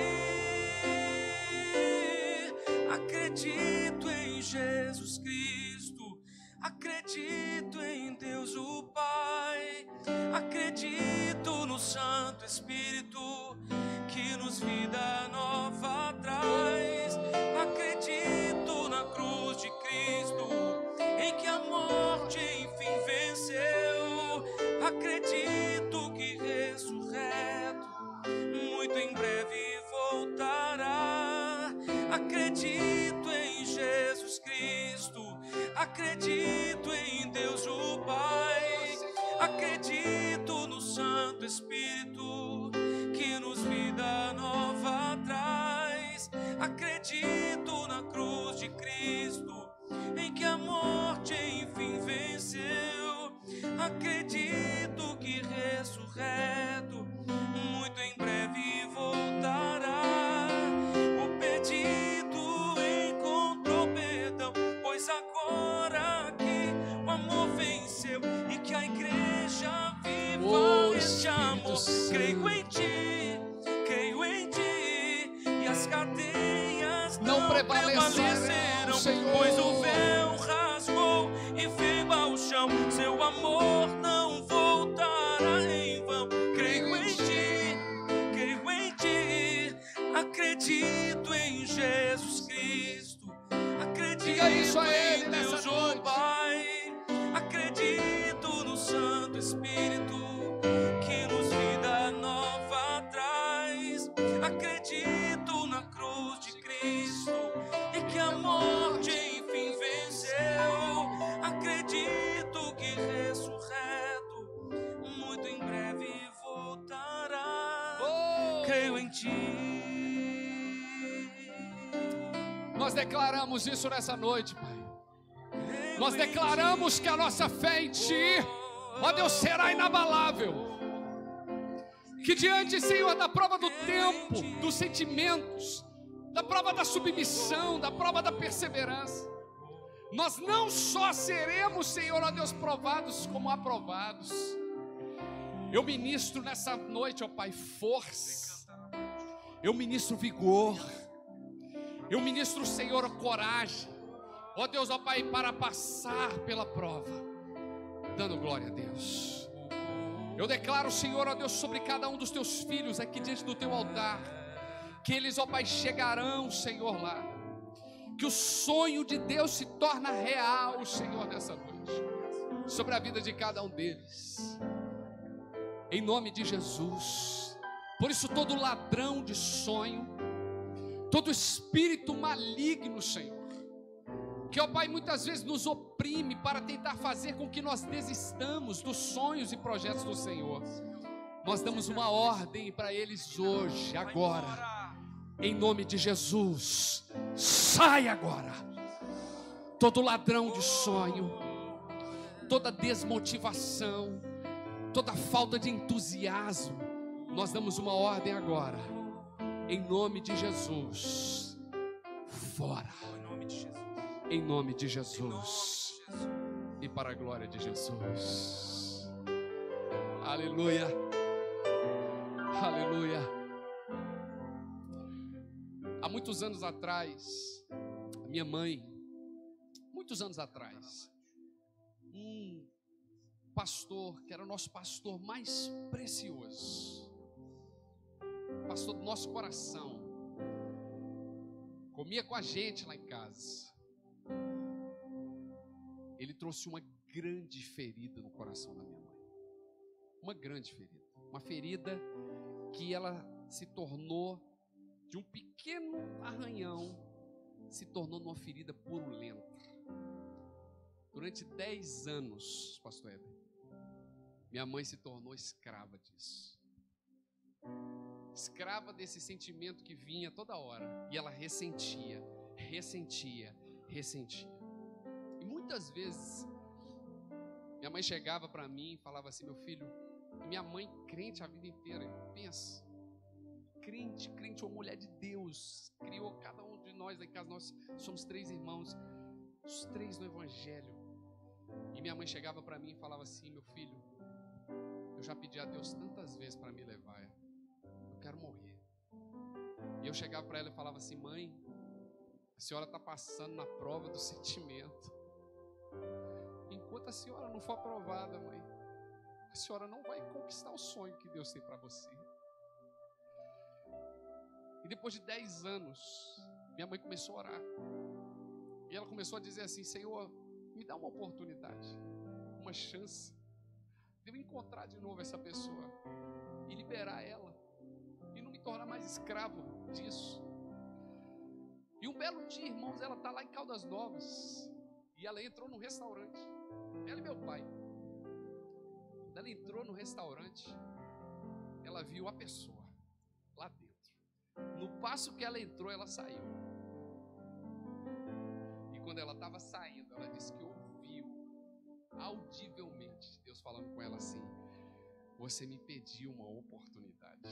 Acredito em Jesus Cristo, acredito em Deus o Pai, acredito no Santo Espírito que nos vida nova traz. Acredito na cruz de Cristo, em que a morte enfim venceu. Acredito que ressurreto muito em breve voltará. Acredito em Jesus Cristo, acredito em Deus o Pai, acredito no Santo Espírito que nos vida nova traz. Acredito na cruz de Cristo, em que a morte enfim venceu. Acredito que ressurreto muito em breve voltará. O pedido encontrou perdão, pois agora que o amor venceu e que a igreja viva este amor. Creio em Ti, e as cadeias não prevaleceram, pois o véu rasgou e veio ao chão. Seu amor não voltará em vão. Creio em Ti, acredito em Jesus Cristo, acredito em Deus o Pai, acredito no Santo Espírito que nos vida nova traz. Acredito na cruz de Cristo, em que a morte enfim venceu. Acredito que ressurreto muito em breve voltará. Creio em Ti. nós declaramos isso nessa noite, Pai. Nós declaramos que a nossa fé em Ti, ó Deus, será inabalável. Que diante, Senhor, da prova do tempo, dos sentimentos, da prova da submissão, da prova da perseverança, Nós não só seremos, Senhor, ó Deus, provados como aprovados. Eu ministro nessa noite, ó Pai, força. Eu ministro vigor. Eu ministro, Senhor, coragem. Ó Deus, ó Pai, para passar pela prova, dando glória a Deus. Eu declaro, Senhor, ó Deus, sobre cada um dos teus filhos aqui diante do teu altar, que eles, ó Pai, chegarão, Senhor, lá. Que o sonho de Deus se torna real, Senhor, nessa noite, sobre a vida de cada um deles, em nome de Jesus. Por isso, todo ladrão de sonho, todo espírito maligno, Senhor, que, ó Pai, muitas vezes nos oprime para tentar fazer com que nós desistamos dos sonhos e projetos do Senhor, nós damos uma ordem para eles hoje, agora, em nome de Jesus. Sai agora todo ladrão de sonho, toda desmotivação, toda falta de entusiasmo. Nós damos uma ordem agora, em nome de Jesus. Fora, em nome de Jesus, e para a glória de Jesus. Aleluia, aleluia. Há muitos anos atrás, a minha mãe, muitos anos atrás, um pastor, que era o nosso pastor mais precioso, pastor do nosso coração, comia com a gente lá em casa. Ele trouxe uma grande ferida no coração da minha mãe, uma grande ferida, uma ferida que ela se tornou, de um pequeno arranhão, se tornou numa ferida purulenta. Durante 10 anos, pastor Heber, minha mãe se tornou escrava disso. Escrava desse sentimento que vinha toda hora. E ela ressentia, ressentia, ressentia. E muitas vezes, minha mãe chegava para mim e falava assim: meu filho, minha mãe crente a vida inteira, pensa. Crente, uma mulher de Deus, criou cada um de nós lá em casa. Nós somos 3 irmãos, os 3 no Evangelho. E minha mãe chegava para mim e falava assim: meu filho, eu já pedi a Deus tantas vezes para me levar, eu quero morrer. E eu chegava para ela e falava assim: mãe, a senhora está passando na prova do sentimento. Enquanto a senhora não for aprovada, mãe, a senhora não vai conquistar o sonho que Deus tem para você. E depois de 10 anos, minha mãe começou a orar. E ela começou a dizer assim: Senhor, me dá uma oportunidade, uma chance de eu encontrar de novo essa pessoa e liberar ela, e não me tornar mais escravo disso. E um belo dia, irmãos, ela está lá em Caldas Novas, e ela entrou num restaurante, ela e meu pai. Quando ela entrou no restaurante, ela viu a pessoa lá dentro. No passo que ela entrou, ela saiu. E quando ela estava saindo, ela disse que ouviu audivelmente Deus falando com ela assim: você me pediu uma oportunidade,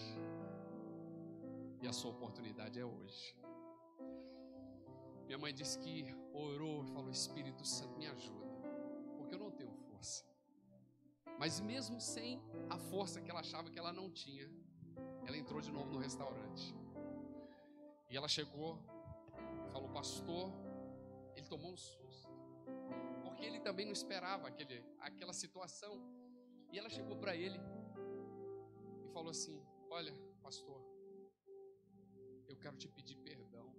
e a sua oportunidade é hoje. Minha mãe disse que orou e falou: Espírito Santo, me ajuda, porque eu não tenho força. Mas mesmo sem a força que ela achava que ela não tinha, ela entrou de novo no restaurante. E ela chegou e falou: pastor, ele tomou um susto, porque ele também não esperava aquela situação. E ela chegou para ele e falou assim: olha, pastor, eu quero te pedir perdão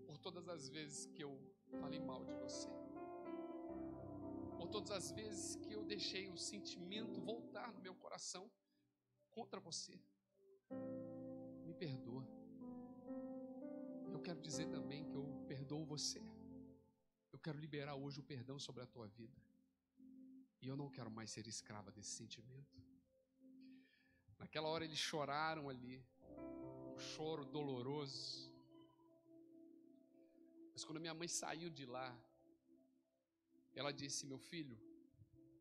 por todas as vezes que eu falei mal de você, por todas as vezes que eu deixei o sentimento voltar no meu coração contra você. Me perdoa. Eu quero dizer também que eu perdoo você. Eu quero liberar hoje o perdão sobre a tua vida. E eu não quero mais ser escrava desse sentimento. Naquela hora eles choraram ali, um choro doloroso. Mas quando minha mãe saiu de lá, ela disse: meu filho,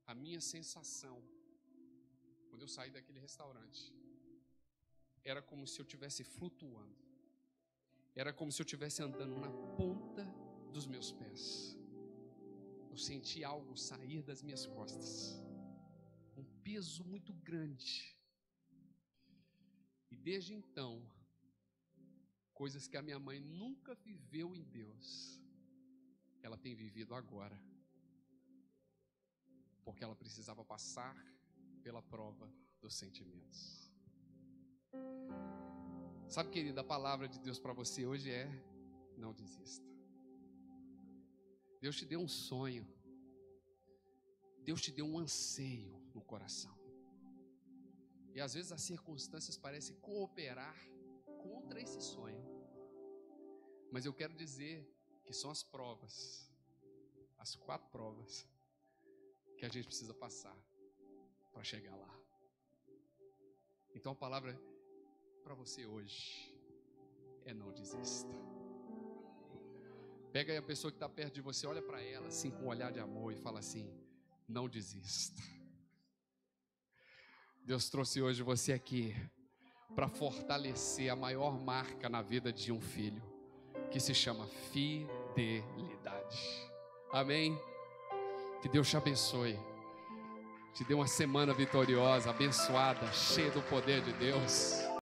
a minha sensação quando eu saí daquele restaurante era como se eu estivesse flutuando. Era como se eu estivesse andando na ponta dos meus pés. Eu senti algo sair das minhas costas, um peso muito grande. E desde então, coisas que a minha mãe nunca viveu em Deus, ela tem vivido agora, porque ela precisava passar pela prova dos sentimentos. Sabe, querida, a palavra de Deus para você hoje é: não desista. Deus te deu um sonho, Deus te deu um anseio no coração, e às vezes as circunstâncias parecem cooperar contra esse sonho, mas eu quero dizer que são as provas, as 4 provas que a gente precisa passar para chegar lá. Então a palavra para você hoje é: não desista. Pega aí a pessoa que está perto de você, olha para ela assim com um olhar de amor e fala assim: não desista. Deus trouxe hoje você aqui para fortalecer a maior marca na vida de um filho, que se chama fidelidade. Amém? Que Deus te abençoe, te dê uma semana vitoriosa, abençoada, cheia do poder de Deus.